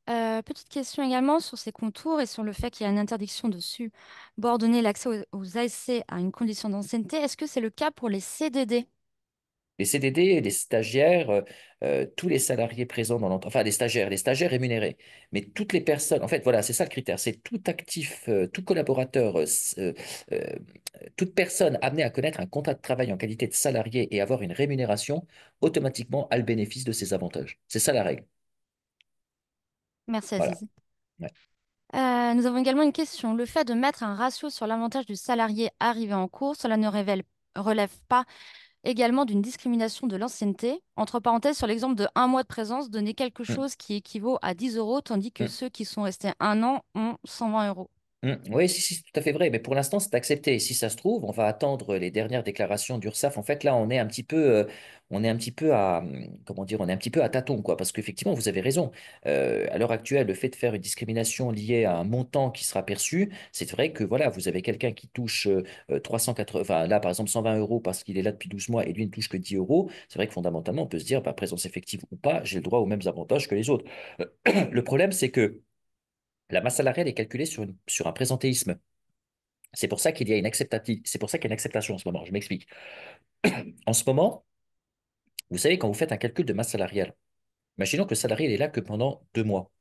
Petite question également sur ces contours et sur le fait qu'il y a une interdiction dessus, subordonner l'accès aux ASC à une condition d'ancienneté. Est-ce que c'est le cas pour les CDD?
Les CDD, les stagiaires, tous les salariés présents dans l'entreprise, enfin les stagiaires rémunérés, mais toutes les personnes, en fait, voilà, c'est ça le critère, c'est tout actif, tout collaborateur, euh, toute personne amenée à connaître un contrat de travail en qualité de salarié et avoir une rémunération, automatiquement a le bénéfice de ces avantages. C'est ça la règle.
Merci
Voilà.
Aziz.
Ouais.
Nous avons également une question. Le fait de mettre un ratio sur l'avantage du salarié arrivé en cours, cela ne relève pas également d'une discrimination de l'ancienneté. Entre parenthèses, sur l'exemple de un mois de présence, donner quelque
Mm,
chose qui équivaut à 10 euros, tandis que
mm.
ceux qui sont restés un an ont 120 euros.
Oui, si, c'est tout à fait vrai. Mais pour l'instant, c'est accepté. Si ça se trouve, on va attendre les dernières déclarations d'URSSAF. En fait, là, on est un petit peu à, comment dire, on est un petit peu à tâtons, quoi. Parce qu'effectivement, vous avez raison. À l'heure actuelle, le fait de faire une discrimination liée à un montant qui sera perçu, c'est vrai que voilà, vous avez quelqu'un qui touche 380, enfin là, par exemple, 120 euros parce qu'il est là depuis 12 mois et lui ne touche que 10 euros. C'est vrai que fondamentalement, on peut se dire, bah, présence effective ou pas, j'ai le droit aux mêmes avantages que les autres. Le problème, c'est que la masse salariale est calculée sur un présentéisme. C'est pour ça qu'il y a une c'est pour ça qu'il y a une acceptation en ce moment. Je m'explique. En ce moment, vous savez, quand vous faites un calcul de masse salariale, imaginons que le salarié il est là que pendant 2 mois.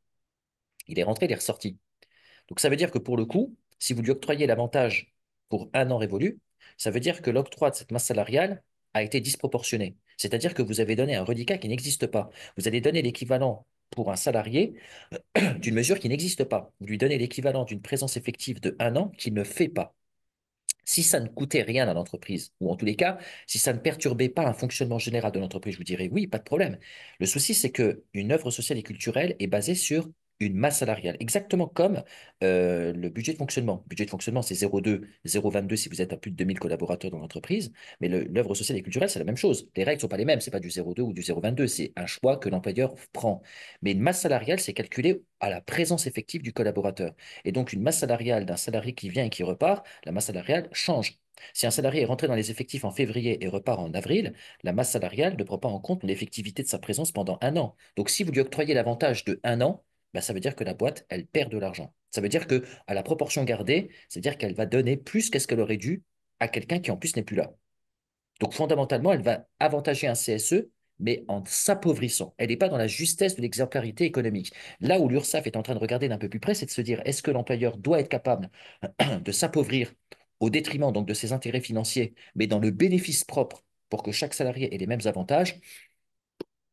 Il est rentré, il est ressorti. Donc ça veut dire que pour le coup, si vous lui octroyez l'avantage pour un an révolu, ça veut dire que l'octroi de cette masse salariale a été disproportionné. C'est-à-dire que vous avez donné un reliquat qui n'existe pas. Vous allez donner l'équivalent pour un salarié d'une mesure qui n'existe pas. Vous lui donnez l'équivalent d'une présence effective de un an qui ne fait pas. Si ça ne coûtait rien à l'entreprise, ou en tous les cas, si ça ne perturbait pas un fonctionnement général de l'entreprise, je vous dirais oui, pas de problème. Le souci, c'est qu'une œuvre sociale et culturelle est basée sur une masse salariale, exactement comme le budget de fonctionnement. Le budget de fonctionnement, c'est 0,2, 0,22 si vous êtes à plus de 2000 collaborateurs dans l'entreprise, mais l'œuvre sociale et culturelle, c'est la même chose. Les règles ne sont pas les mêmes, c'est pas du 0,2 ou du 0,22, c'est un choix que l'employeur prend. Mais une masse salariale, c'est calculé à la présence effective du collaborateur. Et donc, une masse salariale d'un salarié qui vient et qui repart, la masse salariale change. Si un salarié est rentré dans les effectifs en février et repart en avril, la masse salariale ne prend pas en compte l'effectivité de sa présence pendant un an. Donc, si vous lui octroyez l'avantage de un an, bah, ça veut dire que la boîte, elle perd de l'argent. Ça veut dire que, à la proportion gardée, c'est-à-dire qu'elle va donner plus qu'est-ce qu'elle aurait dû à quelqu'un qui en plus n'est plus là. Donc, fondamentalement, elle va avantager un CSE mais en s'appauvrissant. Elle n'est pas dans la justesse de l'exemplarité économique. Là où l'URSSAF est en train de regarder d'un peu plus près, c'est de se dire, est-ce que l'employeur doit être capable de s'appauvrir au détriment donc de ses intérêts financiers, mais dans le bénéfice propre pour que chaque salarié ait les mêmes avantages?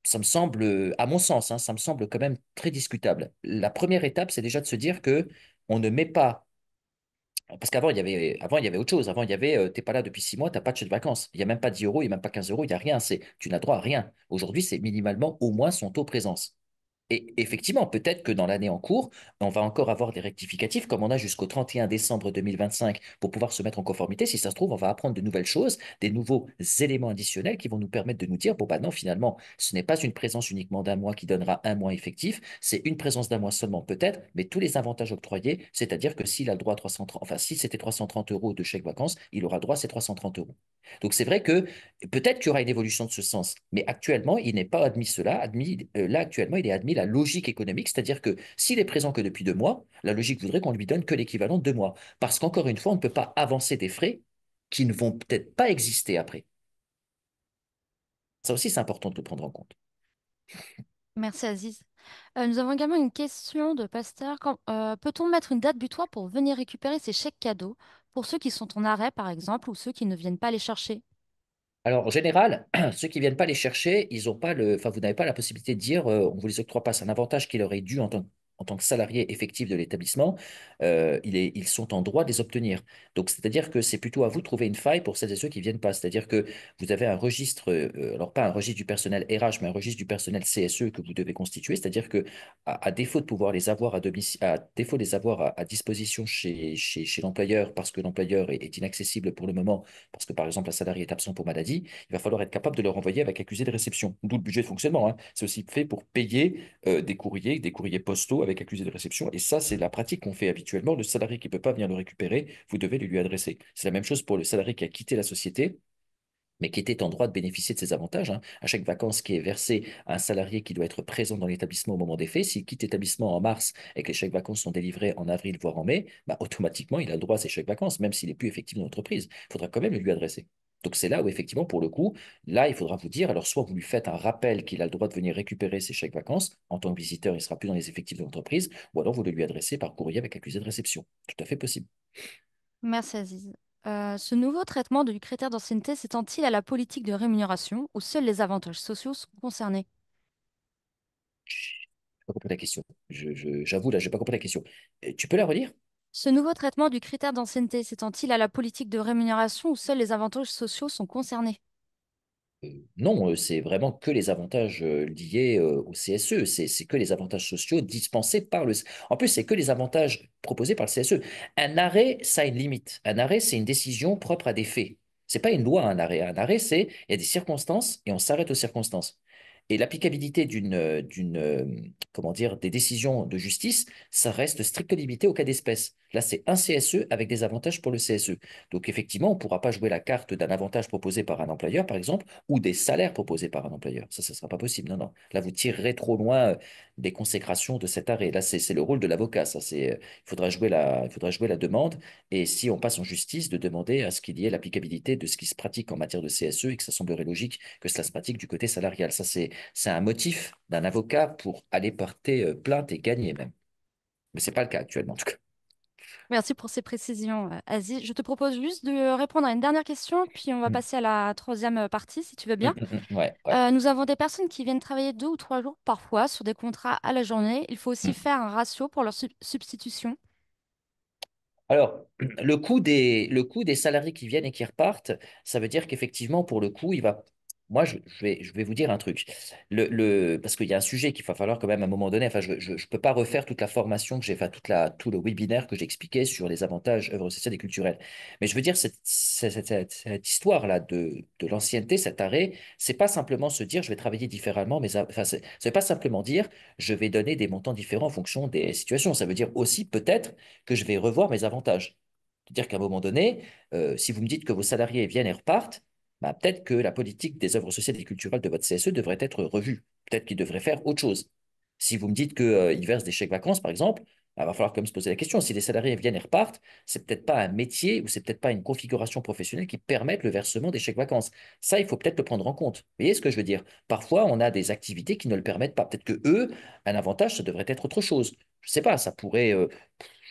Ça me semble, à mon sens, hein, ça me semble quand même très discutable. La première étape, c'est déjà de se dire que on ne met pas, parce avant, il y avait autre chose. Avant, il y avait, t'es pas là depuis 6 mois, t'as pas de chèque de vacances. Il n'y a même pas 10 euros, il n'y a même pas 15 euros, il n'y a rien. Tu n'as droit à rien. Aujourd'hui, c'est minimalement au moins son taux présence. Et effectivement, peut-être que dans l'année en cours, on va encore avoir des rectificatifs, comme on a jusqu'au 31 décembre 2025 pour pouvoir se mettre en conformité. Si ça se trouve, on va apprendre de nouvelles choses, des nouveaux éléments additionnels qui vont nous permettre de nous dire, bon, bah non, finalement, ce n'est pas une présence uniquement d'un mois qui donnera un mois effectif, c'est une présence d'un mois seulement peut-être, mais tous les avantages octroyés, c'est-à-dire que s'il a le droit à 330, enfin, si c'était 330 euros de chèque vacances, il aura droit à ces 330 euros. Donc c'est vrai que peut-être qu'il y aura une évolution de ce sens, mais actuellement, il n'est pas admis cela. Là, actuellement, il est admis la logique économique, c'est-à-dire que s'il est présent que depuis 2 mois, la logique voudrait qu'on lui donne que l'équivalent de 2 mois. Parce qu'encore une fois, on ne peut pas avancer des frais qui ne vont peut-être pas exister après. Ça aussi, c'est important de le prendre en compte.
Merci Aziz. Nous avons également une question de Pasteur. Peut-on mettre une date butoir pour venir récupérer ces chèques cadeaux pour ceux qui sont en arrêt, par exemple, ou ceux qui ne viennent pas les chercher?
Alors, en général, ceux qui ne viennent pas les chercher, ils ont pas enfin, vous n'avez pas la possibilité de dire on vous les octroie pas. C'est un avantage qui leur est dû en tant que salarié effectif de l'établissement. Ils sont en droit de les obtenir. Donc, c'est-à-dire que c'est plutôt à vous de trouver une faille pour celles et ceux qui ne viennent pas. C'est-à-dire que vous avez un registre, alors pas un registre du personnel RH, mais un registre du personnel CSE que vous devez constituer. C'est-à-dire que, à défaut de pouvoir les avoir à domicile, à défaut de les avoir à disposition chez l'employeur, parce que l'employeur est inaccessible pour le moment, parce que par exemple un salarié est absent pour maladie, il va falloir être capable de le renvoyer avec accusé de réception. D'où le budget de fonctionnement, hein. C'est aussi fait pour payer des courriers postaux avec accusé de réception. Et ça, c'est la pratique qu'on fait habituellement. Le salarié qui ne peut pas venir le récupérer, vous devez le lui adresser. C'est la même chose pour le salarié qui a quitté la société, mais qui était en droit de bénéficier de ces avantages, hein. À chaque vacances qui est versé à un salarié qui doit être présent dans l'établissement au moment des faits, s'il quitte l'établissement en mars et que les chèques vacances sont délivrés en avril, voire en mai, bah, automatiquement, il a le droit à ces chèques vacances, même s'il n'est plus effectif dans l'entreprise. Il faudra quand même le lui adresser. Donc c'est là où effectivement, pour le coup, là, il faudra vous dire, alors soit vous lui faites un rappel qu'il a le droit de venir récupérer ses chèques vacances, en tant que visiteur, il ne sera plus dans les effectifs de l'entreprise, ou alors vous le lui adressez par courrier avec accusé de réception. Tout à fait possible.
Merci Aziz. Ce nouveau traitement du critère d'ancienneté s'étend-il à la politique de rémunération où seuls les avantages sociaux sont concernés?
J'ai pas compris la question. J'avoue, là, je n'ai pas compris la question. Tu peux la relire?
Ce nouveau traitement du critère d'ancienneté s'étend-il à la politique de rémunération où seuls les avantages sociaux sont concernés?
Non, c'est vraiment que les avantages liés au CSE. C'est que les avantages sociaux dispensés par le. En plus, c'est que les avantages proposés par le CSE. Un arrêt, ça a une limite. Un arrêt, c'est une décision propre à des faits. C'est pas une loi, un arrêt. Un arrêt, il y a des circonstances et on s'arrête aux circonstances. Et l'applicabilité comment dire, des décisions de justice, ça reste strictement limité au cas d'espèce. Là, c'est un CSE avec des avantages pour le CSE. Donc, effectivement, on ne pourra pas jouer la carte d'un avantage proposé par un employeur, par exemple, ou des salaires proposés par un employeur. Ça ne sera pas possible. Non, non. Là, vous tirerez trop loin des consécrations de cet arrêt. Là, c'est le rôle de l'avocat. Il faudra jouer la demande. Et si on passe en justice, de demander à ce qu'il y ait l'applicabilité de ce qui se pratique en matière de CSE et que ça semblerait logique que cela se pratique du côté salarial. Ça, c'est un motif d'un avocat pour aller porter plainte et gagner même. Mais ce n'est pas le cas actuellement, en tout cas.
Merci pour ces précisions, Aziz. Je te propose juste de répondre à une dernière question, puis on va
Mm,
passer à la troisième partie, si tu veux bien.
Ouais, ouais.
Nous avons des personnes qui viennent travailler 2 ou 3 jours parfois sur des contrats à la journée. Il faut aussi
Mm.
faire un ratio pour leur substitution.
Alors, le coût des salariés qui viennent et qui repartent, ça veut dire qu'effectivement, pour le coup, moi, je vais vous dire un truc. Parce qu'il y a un sujet qu'il va falloir quand même à un moment donné. Enfin, je peux pas refaire toute la formation que j'ai fait, tout le webinaire que j'ai expliqué sur les avantages œuvres sociales et culturelles. Mais je veux dire, cette histoire-là de l'ancienneté, cet arrêt, c'est pas simplement se dire je vais travailler différemment, mais enfin, ça veut pas simplement dire je vais donner des montants différents en fonction des situations. Ça veut dire aussi peut-être que je vais revoir mes avantages. C'est-à-dire qu'à un moment donné, si vous me dites que vos salariés viennent et repartent, bah, peut-être que la politique des œuvres sociales et culturelles de votre CSE devrait être revue. Peut-être qu'il devrait faire autre chose. Si vous me dites qu'ils versent des chèques vacances, par exemple, Il va falloir quand même se poser la question. Si les salariés viennent et repartent, c'est peut-être pas un métier ou c'est peut-être pas une configuration professionnelle qui permette le versement des chèques vacances. Ça, il faut peut-être le prendre en compte. Vous voyez ce que je veux dire? Parfois, on a des activités qui ne le permettent pas. Peut-être que eux, un avantage, ça devrait être autre chose. Je sais pas, ça pourrait.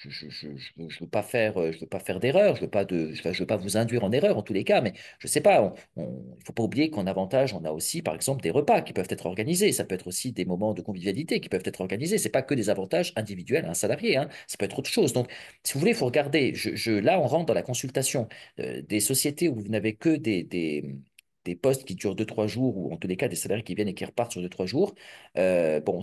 Je veux pas faire, je veux pas faire d'erreur. Je veux pas vous induire en erreur en tous les cas. Mais je sais pas. Il faut pas oublier qu'en avantage, on a aussi, par exemple, des repas qui peuvent être organisés. Ça peut être aussi des moments de convivialité qui peuvent être organisés. C'est pas que des avantages individuels à un salarié, hein. Ça peut être autre chose. Donc, si vous voulez, il faut regarder. Là, on rentre dans la consultation des sociétés où vous n'avez que des postes qui durent 2, 3 jours, ou en tous les cas des salariés qui viennent et qui repartent sur 2, 3 jours. Bon,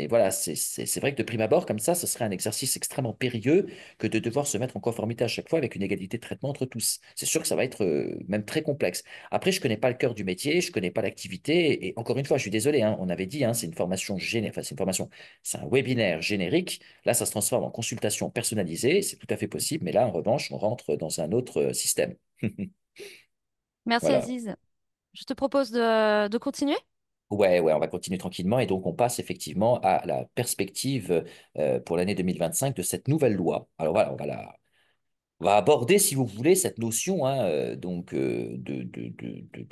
voilà, c'est vrai que de prime abord, comme ça, ce serait un exercice extrêmement périlleux que de devoir se mettre en conformité à chaque fois avec une égalité de traitement entre tous. C'est sûr que ça va être même très complexe. Après, je ne connais pas le cœur du métier, je ne connais pas l'activité, et encore une fois, je suis désolé, hein, on avait dit, hein, c'est une formation générique, enfin, c'est une formation, c'est un webinaire générique. Là, ça se transforme en consultation personnalisée, c'est tout à fait possible, mais là, en revanche, on rentre dans un autre système.
Merci
Voilà.
Aziz. Je te propose de continuer.
Ouais, ouais, on va continuer tranquillement et donc on passe effectivement à la perspective pour l'année 2025 de cette nouvelle loi. Alors voilà, on va aborder, si vous voulez, cette notion hein, de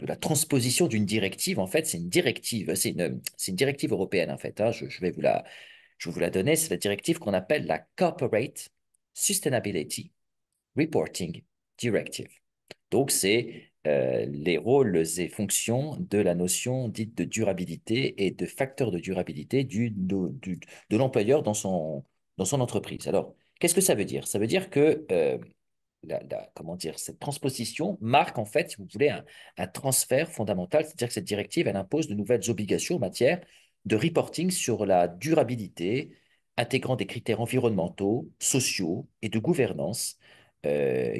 la transposition d'une directive. En fait, c'est une directive, c'est une directive européenne en fait, hein. Je vais vous la donner. C'est la directive qu'on appelle la Corporate Sustainability Reporting Directive. Donc, c'est les rôles et fonctions de la notion dite de durabilité et de facteur de durabilité de l'employeur dans son entreprise. Alors, qu'est-ce que ça veut dire? Ça veut dire que comment dire, cette transposition marque en fait, si vous voulez, un transfert fondamental, c'est-à-dire que cette directive, elle impose de nouvelles obligations en matière de reporting sur la durabilité, intégrant des critères environnementaux, sociaux et de gouvernance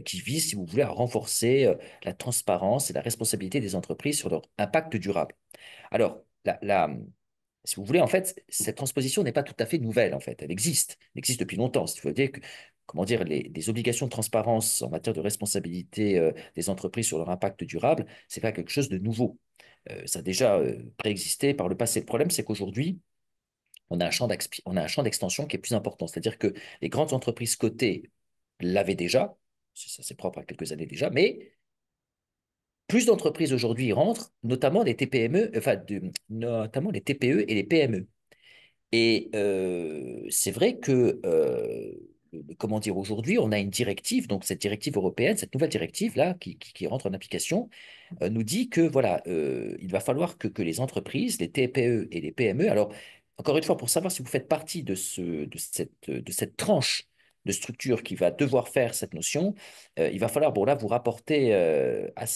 qui visent, si vous voulez, à renforcer la transparence et la responsabilité des entreprises sur leur impact durable. Alors, si vous voulez, en fait, cette transposition n'est pas tout à fait nouvelle, en fait. Elle existe depuis longtemps. Il faut dire que, comment dire, les obligations de transparence en matière de responsabilité des entreprises sur leur impact durable, c'est pas quelque chose de nouveau. Ça a déjà préexisté par le passé. Le problème, c'est qu'aujourd'hui, on a un champ d'extension qui est plus important. C'est-à-dire que les grandes entreprises cotées l'avaient déjà, ça c'est propre à quelques années déjà, mais plus d'entreprises aujourd'hui y rentrent, notamment les TPME, notamment les TPE et les PME. Et c'est vrai que, comment dire, aujourd'hui, on a une directive, donc cette directive européenne, cette nouvelle directive là, qui rentre en application, nous dit que voilà, il va falloir que les entreprises, les TPE et les PME, alors encore une fois, pour savoir si vous faites partie de cette tranche de structure qui va devoir faire cette notion, il va falloir, bon là, vous rapporter,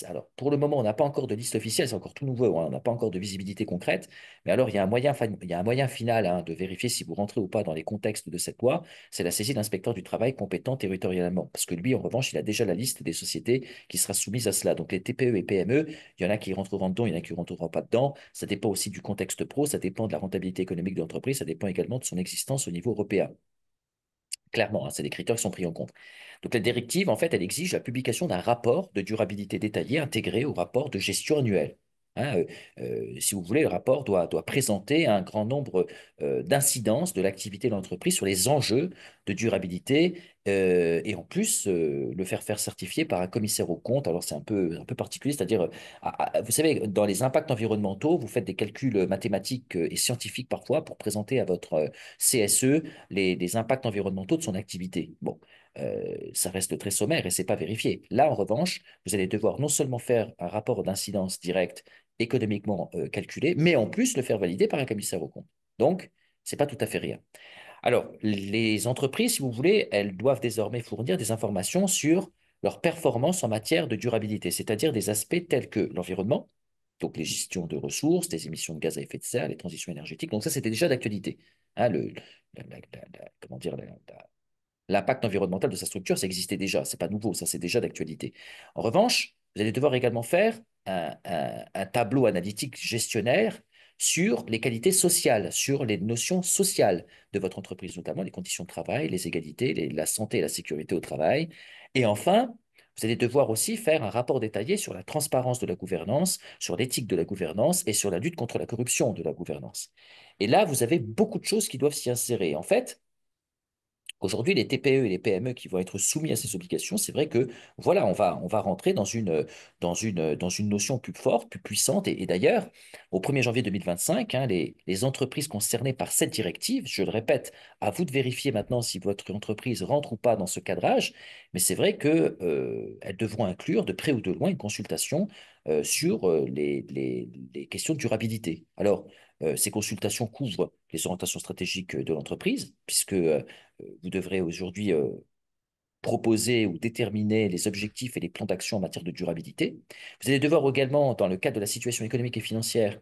alors pour le moment, on n'a pas encore de liste officielle, c'est encore tout nouveau, hein, on n'a pas encore de visibilité concrète, mais alors il y a un moyen, il y a un moyen final hein, de vérifier si vous rentrez ou pas dans les contextes de cette loi, c'est la saisie de l'inspecteur du travail compétent territorialement, parce que lui, en revanche, il a déjà la liste des sociétés qui sera soumise à cela. Donc les TPE et PME, il y en a qui rentreront dedans, il y en a qui ne rentreront pas dedans. Ça dépend aussi du contexte pro, ça dépend de la rentabilité économique de l'entreprise, ça dépend également de son existence au niveau européen. Clairement, hein, c'est des critères qui sont pris en compte. Donc la directive, en fait, elle exige la publication d'un rapport de durabilité détaillé intégré au rapport de gestion annuel. Hein, si vous voulez, le rapport doit présenter un grand nombre d'incidences de l'activité de l'entreprise sur les enjeux de durabilité et en plus le faire certifier par un commissaire aux comptes. Alors c'est un peu particulier, c'est-à-dire, vous savez, dans les impacts environnementaux, vous faites des calculs mathématiques et scientifiques parfois pour présenter à votre CSE les impacts environnementaux de son activité. Bon, ça reste très sommaire et c'est pas vérifié. Là, en revanche, vous allez devoir non seulement faire un rapport d'incidence directe économiquement calculé, mais en plus le faire valider par un commissaire aux comptes. Donc, c'est pas tout à fait rien. Alors, les entreprises, si vous voulez, elles doivent désormais fournir des informations sur leur performance en matière de durabilité, c'est-à-dire des aspects tels que l'environnement, donc les gestions de ressources, les émissions de gaz à effet de serre, les transitions énergétiques. Donc ça, c'était déjà d'actualité. Hein, comment dire, l'impact environnemental de sa structure, ça existait déjà, c'est pas nouveau, ça c'est déjà d'actualité. En revanche, vous allez devoir également faire un tableau analytique gestionnaire sur les qualités sociales, sur les notions sociales de votre entreprise, notamment les conditions de travail, les égalités, la santé et la sécurité au travail. Et enfin, vous allez devoir aussi faire un rapport détaillé sur la transparence de la gouvernance, sur l'éthique de la gouvernance et sur la lutte contre la corruption de la gouvernance. Et là, vous avez beaucoup de choses qui doivent s'y insérer. En fait, Aujourd'hui, les TPE et les PME qui vont être soumis à ces obligations, c'est vrai que voilà, on va rentrer dans une notion plus forte, plus puissante. Et d'ailleurs, au 1er janvier 2025, hein, les entreprises concernées par cette directive, je le répète, à vous de vérifier maintenant si votre entreprise rentre ou pas dans ce cadrage, mais c'est vrai que, elles devront inclure de près ou de loin une consultation sur les questions de durabilité. Alors, ces consultations couvrent les orientations stratégiques de l'entreprise, puisque vous devrez aujourd'hui proposer ou déterminer les objectifs et les plans d'action en matière de durabilité. Vous allez devoir également, dans le cadre de la situation économique et financière,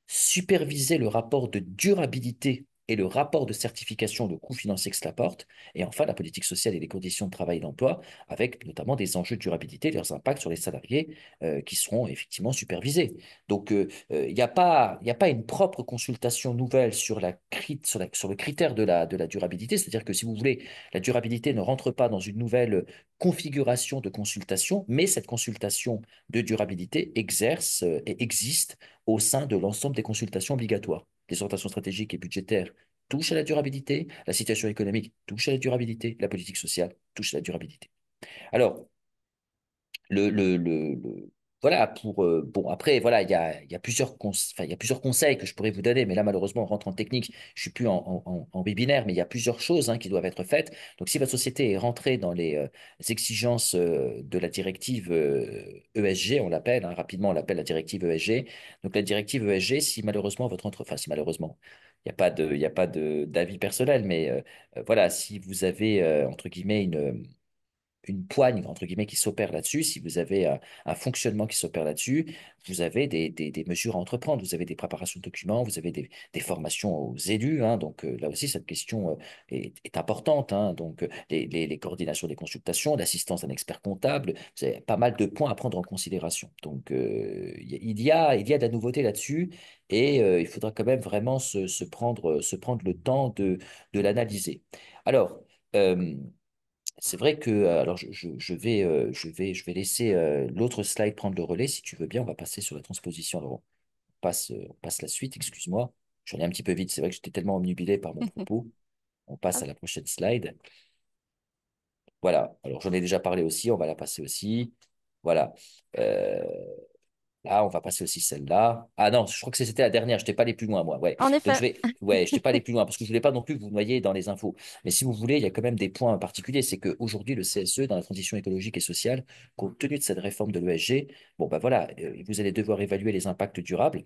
superviser le rapport de durabilité et le rapport de certification de coûts financiers que cela porte, et enfin la politique sociale et les conditions de travail et d'emploi, avec notamment des enjeux de durabilité et leurs impacts sur les salariés qui seront effectivement supervisés. Donc, il n'y a pas une propre consultation nouvelle sur le critère de la durabilité, c'est-à-dire que si vous voulez, la durabilité ne rentre pas dans une nouvelle configuration de consultation, mais cette consultation de durabilité exerce et existe au sein de l'ensemble des consultations obligatoires. Les orientations stratégiques et budgétaires touchent à la durabilité, la situation économique touche à la durabilité, la politique sociale touche à la durabilité. Alors, voilà, bon, après, voilà, il y a enfin, il y a plusieurs conseils que je pourrais vous donner, mais là, malheureusement, on rentre en technique, je suis plus en webinaire, mais il y a plusieurs choses hein, qui doivent être faites. Donc, si votre société est rentrée dans les exigences de la directive ESG, on l'appelle, hein, rapidement, on l'appelle la directive ESG. Donc, la directive ESG, si malheureusement enfin, si malheureusement, il y a pas d'avis personnel, mais voilà, si vous avez, entre guillemets, une poigne, entre guillemets, qui s'opère là-dessus, si vous avez un fonctionnement qui s'opère là-dessus, vous avez des mesures à entreprendre, vous avez des préparations de documents, vous avez des formations aux élus, hein, donc là aussi, cette question est importante, hein, donc les coordinations des consultations, l'assistance d'un expert comptable, vous avez pas mal de points à prendre en considération. Donc, il y a de la nouveauté là-dessus et il faudra quand même vraiment se prendre le temps de l'analyser. Alors, euh, c'est vrai que, alors je vais laisser l'autre slide prendre le relais. Si tu veux bien, on va passer sur la transposition. Alors, on passe la suite, excuse-moi. J'en ai un petit peu vite. C'est vrai que j'étais tellement omnubilé par mon propos. On passe
Hop.
à la prochaine slide. Voilà. Alors, j'en ai déjà parlé aussi. On va la passer aussi. Voilà. Euh, Là, on va passer aussi celle-là. Ah non, je crois que c'était la dernière. Je n'étais pas allé plus loin, moi. Ouais.
En
Donc,
effet.
ouais, je n'étais pas allé plus loin parce que je voulais pas non plus que vous noyiez dans les infos. Mais si vous voulez, il y a quand même des points particuliers. C'est qu'aujourd'hui, le CSE, dans la transition écologique et sociale, compte tenu de cette réforme de l'ESG, bon, ben voilà, vous allez devoir évaluer les impacts durables.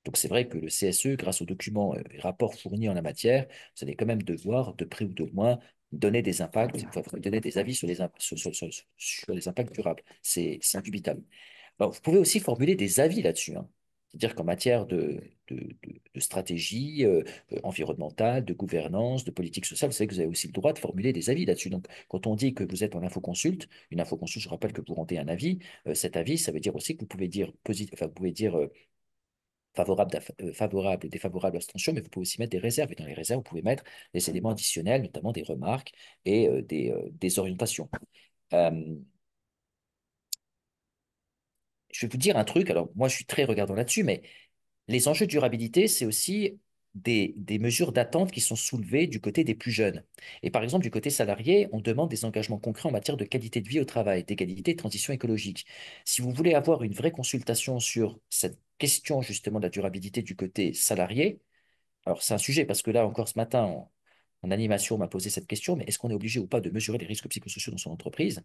Donc, c'est vrai que le CSE, grâce aux documents et rapports fournis en la matière, vous allez quand même devoir, de près ou de loin, donner des impacts, enfin, donner des avis sur les impacts durables. C'est indubitable. Alors, vous pouvez aussi formuler des avis là-dessus, hein. C'est-à-dire qu'en matière de stratégie environnementale, de gouvernance, de politique sociale, vous savez que vous avez aussi le droit de formuler des avis là-dessus. Donc, quand on dit que vous êtes en infoconsulte, une infoconsulte, je rappelle que pour rendre un avis, cet avis, ça veut dire aussi que vous pouvez dire positif, enfin, vous pouvez dire favorable, favorable, défavorable, abstention, mais vous pouvez aussi mettre des réserves. Et dans les réserves, vous pouvez mettre des éléments additionnels, notamment des remarques et des orientations. Euh, je vais vous dire un truc, alors moi je suis très regardant là-dessus, mais les enjeux de durabilité, c'est aussi des mesures d'attente qui sont soulevées du côté des plus jeunes. Et par exemple, du côté salarié, on demande des engagements concrets en matière de qualité de vie au travail, d'égalité et de transition écologique. Si vous voulez avoir une vraie consultation sur cette question justement de la durabilité du côté salarié, alors c'est un sujet parce que là encore ce matin, en animation, on m'a posé cette question, mais est-ce qu'on est obligé ou pas de mesurer les risques psychosociaux dans son entreprise?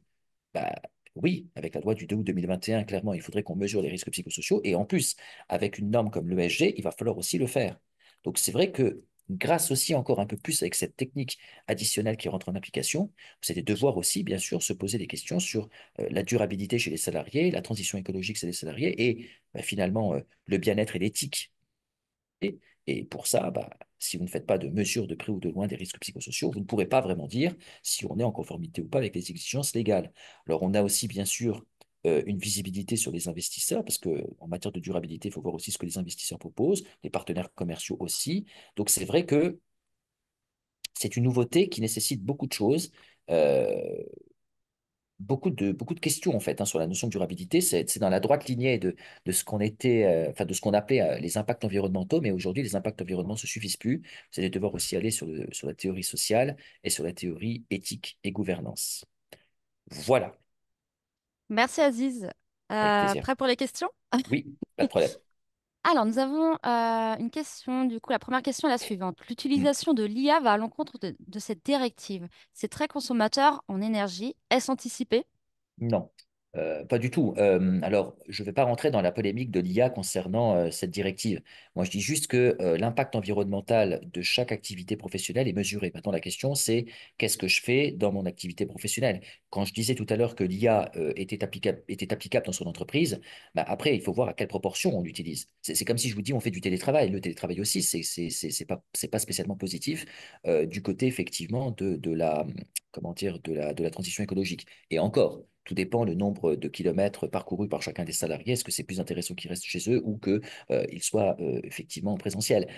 Bah, oui, avec la loi du 2 août 2021, clairement, il faudrait qu'on mesure les risques psychosociaux. Et en plus, avec une norme comme l'ESG, il va falloir aussi le faire. Donc, c'est vrai que grâce aussi encore un peu plus avec cette technique additionnelle qui rentre en application, vous allez devoir aussi, bien sûr, se poser des questions sur la durabilité chez les salariés, la transition écologique chez les salariés et finalement le bien-être et l'éthique. Et pour ça, bah, si vous ne faites pas de mesure de près ou de loin des risques psychosociaux, vous ne pourrez pas vraiment dire si on est en conformité ou pas avec les exigences légales. Alors, on a aussi, bien sûr, une visibilité sur les investisseurs, parce qu'en matière de durabilité, il faut voir aussi ce que les investisseurs proposent, les partenaires commerciaux aussi. Donc, c'est vrai que c'est une nouveauté qui nécessite beaucoup de choses. Euh, beaucoup de questions en fait hein, sur la notion de durabilité. C'est dans la droite lignée de ce qu'on était, enfin de ce qu'on appelait les impacts environnementaux, mais aujourd'hui les impacts environnementaux ne suffisent plus. Vous allez devoir aussi aller sur la théorie sociale et sur la théorie éthique et gouvernance. Voilà,
Merci Aziz.
avec plaisir.
Prêt pour les questions?
Oui, pas de problème.
Alors, nous avons une question. Du coup, la première question est la suivante.
Hmm.
L'utilisation de l'IA va à l'encontre de cette directive. C'est très consommateur en énergie. Est-ce anticipé?
Non, pas du tout. Alors, je ne vais pas rentrer dans la polémique de l'IA concernant cette directive. Moi, je dis juste que l'impact environnemental de chaque activité professionnelle est mesuré. Maintenant, la question, c'est qu'est-ce que je fais dans mon activité professionnelle? Quand je disais tout à l'heure que l'IA était applicable dans son entreprise, bah, après, il faut voir à quelle proportion on l'utilise. C'est comme si je vous dis on fait du télétravail. Le télétravail aussi, c'est pas spécialement positif du côté, effectivement, de la, comment dire, de la transition écologique. Et encore, tout dépend le nombre de kilomètres parcourus par chacun des salariés. Est-ce que c'est plus intéressant qu'ils restent chez eux ou qu'ils soient effectivement en présentiel?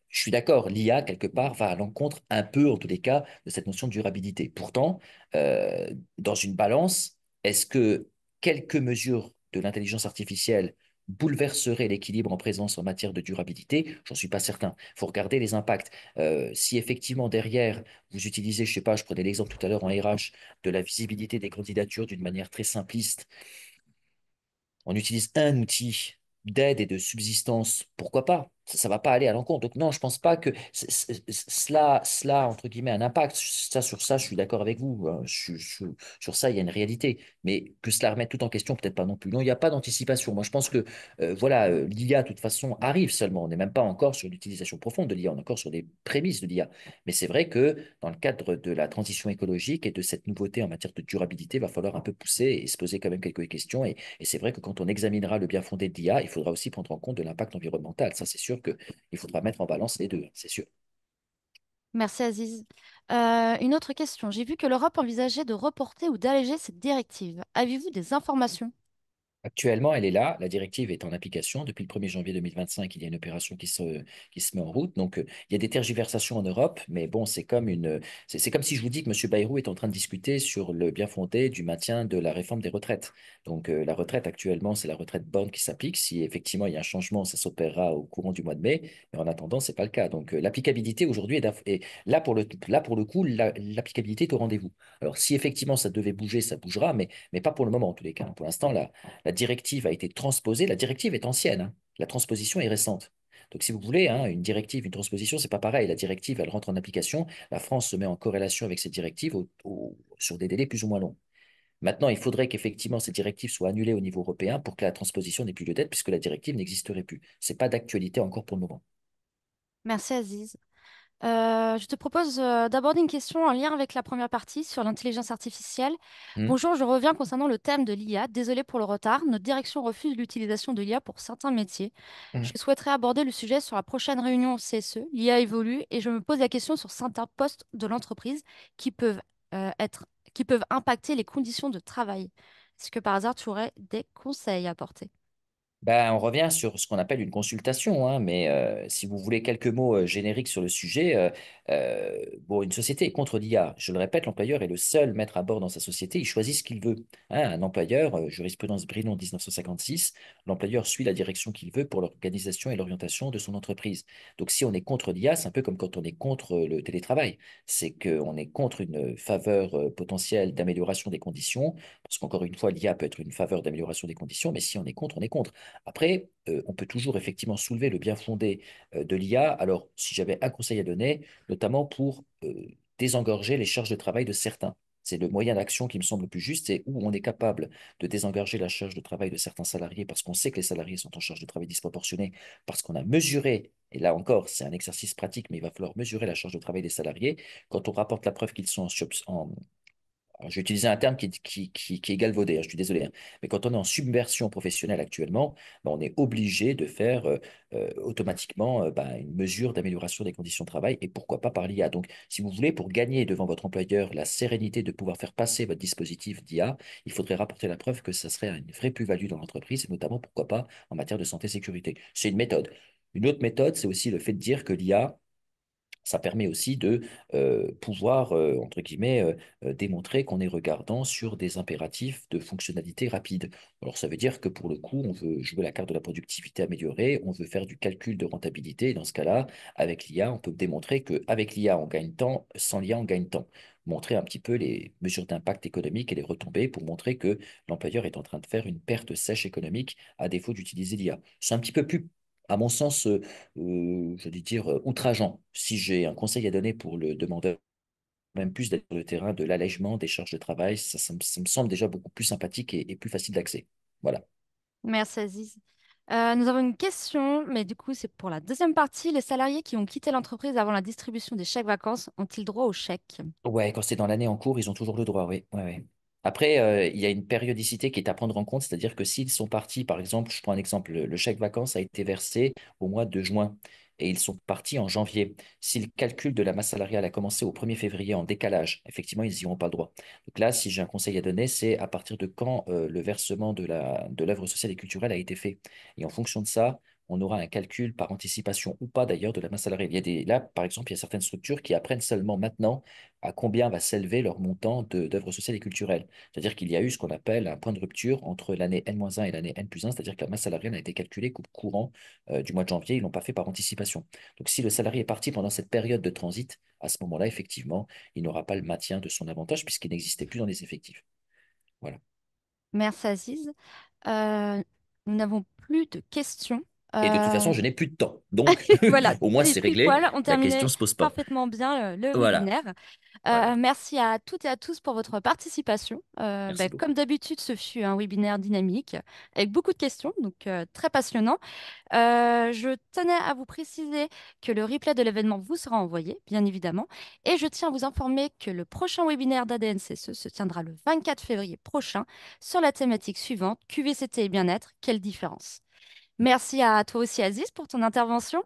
Je suis d'accord, l'IA, quelque part, va à l'encontre un peu, en tous les cas, de cette notion de durabilité. Pourtant, euh, dans une balance, est-ce que quelques mesures de l'intelligence artificielle bouleverseraient l'équilibre en présence en matière de durabilité? J'en suis pas certain. Il faut regarder les impacts. Si effectivement, derrière, vous utilisez, je sais pas, je prenais l'exemple tout à l'heure en RH, de la visibilité des candidatures d'une manière très simpliste, on utilise un outil d'aide et de subsistance, pourquoi pas? Ça va pas aller à l'encontre. Donc non, je pense pas que cela, entre guillemets, a un impact. Sur ça, je suis d'accord avec vous. Sur ça, il y a une réalité. Mais que cela remette tout en question, peut-être pas non plus. Non, il n'y a pas d'anticipation. Moi, je pense que voilà, l'IA, de toute façon, arrive seulement. On n'est même pas encore sur l'utilisation profonde de l'IA, on est encore sur des prémices de l'IA. Mais c'est vrai que dans le cadre de la transition écologique et de cette nouveauté en matière de durabilité, il va falloir un peu pousser et se poser quand même quelques questions. Et c'est vrai que quand on examinera le bien fondé de l'IA, il faudra aussi prendre en compte de l'impact environnemental. Ça, c'est sûr qu'il faudra mettre en balance les deux, c'est sûr.
Merci Aziz. Une autre question. J'ai vu que l'Europe envisageait de reporter ou d'alléger cette directive. Avez-vous des informations?
Actuellement, elle est là. La directive est en application. Depuis le 1er janvier 2025, il y a une opération qui se met en route. Donc, il y a des tergiversations en Europe, mais bon, c'est comme si je vous dis que M. Bayrou est en train de discuter sur le bien fondé du maintien de la réforme des retraites. Donc, la retraite actuellement, c'est la retraite bonne qui s'applique. Si effectivement il y a un changement, ça s'opérera au courant du mois de mai. Mais en attendant, c'est pas le cas. Donc, l'applicabilité aujourd'hui est là pour le coup, l'applicabilité est au rendez-vous. Alors, si effectivement ça devait bouger, ça bougera, mais pas pour le moment en tous les cas. Pour l'instant, la directive a été transposée. La directive est ancienne, hein. La transposition est récente. Donc, si vous voulez, hein, une directive, une transposition, c'est pas pareil. La directive, elle rentre en application. La France se met en corrélation avec cette directive sur des délais plus ou moins longs. Maintenant, il faudrait qu'effectivement cette directive soit annulée au niveau européen pour que la transposition n'ait plus lieu d'être, puisque la directive n'existerait plus. C'est pas d'actualité encore pour le moment.
Merci Aziz. Je te propose d'aborder une question en lien avec la première partie sur l'intelligence artificielle.
Hmm.
Bonjour, je reviens concernant le thème de l'IA. Désolée pour le retard. Notre direction refuse l'utilisation de l'IA pour certains métiers. Je
Hmm.
souhaiterais aborder le sujet sur la prochaine réunion au CSE. L'IA évolue et je me pose la question sur certains postes de l'entreprise qui peuvent qui peuvent impacter les conditions de travail. Est-ce que par hasard tu aurais des conseils à apporter?
Ben, on revient sur ce qu'on appelle une consultation, hein, mais si vous voulez quelques mots génériques sur le sujet, bon, une société est contre l'IA. Je le répète, l'employeur est le seul maître à bord dans sa société, il choisit ce qu'il veut. Hein, un employeur, jurisprudence Brinon 1956, l'employeur suit la direction qu'il veut pour l'organisation et l'orientation de son entreprise. Donc si on est contre l'IA, c'est un peu comme quand on est contre le télétravail. C'est qu'on est contre une faveur potentielle d'amélioration des conditions, parce qu'encore une fois, l'IA peut être une faveur d'amélioration des conditions, mais si on est contre, on est contre. Après, on peut toujours effectivement soulever le bien fondé de l'IA. Alors, si j'avais un conseil à donner, notamment pour désengorger les charges de travail de certains. C'est le moyen d'action qui me semble le plus juste, c'est où on est capable de désengorger la charge de travail de certains salariés parce qu'on sait que les salariés sont en charge de travail disproportionnée, parce qu'on a mesuré, et là encore, c'est un exercice pratique, mais il va falloir mesurer la charge de travail des salariés. Quand on rapporte la preuve qu'ils sont alors, je vais utiliser un terme qui est galvaudé, hein, je suis désolé, hein. Mais quand on est en submersion professionnelle actuellement, ben, on est obligé de faire automatiquement ben, une mesure d'amélioration des conditions de travail et pourquoi pas par l'IA. Donc, si vous voulez, pour gagner devant votre employeur la sérénité de pouvoir faire passer votre dispositif d'IA, il faudrait rapporter la preuve que ça serait une vraie plus-value dans l'entreprise et notamment, pourquoi pas, en matière de santé-sécurité. C'est une méthode. Une autre méthode, c'est aussi le fait de dire que l'IA Ça permet aussi de pouvoir, entre guillemets, démontrer qu'on est regardant sur des impératifs de fonctionnalité rapide. Alors, ça veut dire que pour le coup, on veut jouer la carte de la productivité améliorée, on veut faire du calcul de rentabilité. Et dans ce cas-là, avec l'IA, on peut démontrer qu'avec l'IA, on gagne temps, sans l'IA, on gagne temps. Montrer un petit peu les mesures d'impact économique et les retombées pour montrer que l'employeur est en train de faire une perte sèche économique à défaut d'utiliser l'IA. C'est un petit peu plus, à mon sens, je vais dire, outrageant. Si j'ai un conseil à donner pour le demandeur, même plus d'être sur le terrain de l'allègement des charges de travail, ça me semble déjà beaucoup plus sympathique et plus facile d'accès. Voilà.
Merci Aziz. Nous avons une question, mais du coup, c'est pour la deuxième partie. Les salariés qui ont quitté l'entreprise avant la distribution des chèques vacances ont-ils droit aux chèques?
Ouais, quand c'est dans l'année en cours, ils ont toujours le droit, oui. Ouais, ouais. Après, il y a une périodicité qui est à prendre en compte, c'est-à-dire que s'ils sont partis, par exemple, je prends un exemple, le chèque vacances a été versé au mois de juin et ils sont partis en janvier. Si le calcul de la masse salariale a commencé au 1er février en décalage, effectivement, ils n'y auront pas le droit. Donc là, si j'ai un conseil à donner, c'est à partir de quand le versement de l'œuvre sociale et culturelle a été fait. Et en fonction de ça, on aura un calcul par anticipation ou pas d'ailleurs de la masse salariale. Là, par exemple, il y a certaines structures qui apprennent seulement maintenant à combien va s'élever leur montant d'œuvres sociales et culturelles. C'est-à-dire qu'il y a eu ce qu'on appelle un point de rupture entre l'année N-1 et l'année N+1, c'est-à-dire que la masse salariale a été calculée qu'au courant du mois de janvier, ils ne l'ont pas fait par anticipation. Donc si le salarié est parti pendant cette période de transit, à ce moment-là, effectivement, il n'aura pas le maintien de son avantage puisqu'il n'existait plus dans les effectifs. Voilà.
Merci Aziz. Euh, Nous n'avons plus de questions.
Et de toute façon,
Euh,
je n'ai plus de temps. Donc,
Voilà,
au moins,
et
c'est
pile
réglé.
poil, on
La question ne
terminait
se pose pas.
parfaitement bien le
Voilà.
webinaire.
Voilà.
Merci à toutes et à tous pour votre participation.
Merci
Comme
beaucoup.
d'habitude, ce fut un webinaire dynamique avec beaucoup de questions, donc très passionnant. Je tenais à vous préciser que le replay de l'événement vous sera envoyé, bien évidemment, et je tiens à vous informer que le prochain webinaire d'ADNCE se tiendra le 24 février prochain sur la thématique suivante, QVCT et bien-être, quelle différence? Merci à toi aussi, Aziz, pour ton intervention.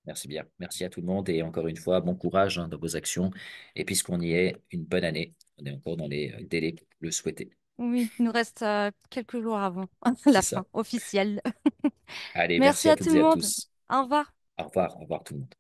Merci bien. Merci à tout le monde et encore une fois, bon courage dans vos actions. Et puisqu'on y est, une bonne année. On est encore dans les délais pour le souhaiter.
Oui, il nous reste quelques jours avant
C'est
la
ça.
fin officielle.
Allez,
Merci
merci à
à tout
toutes
le
et à
monde.
tous.
Au revoir.
Au revoir tout le monde.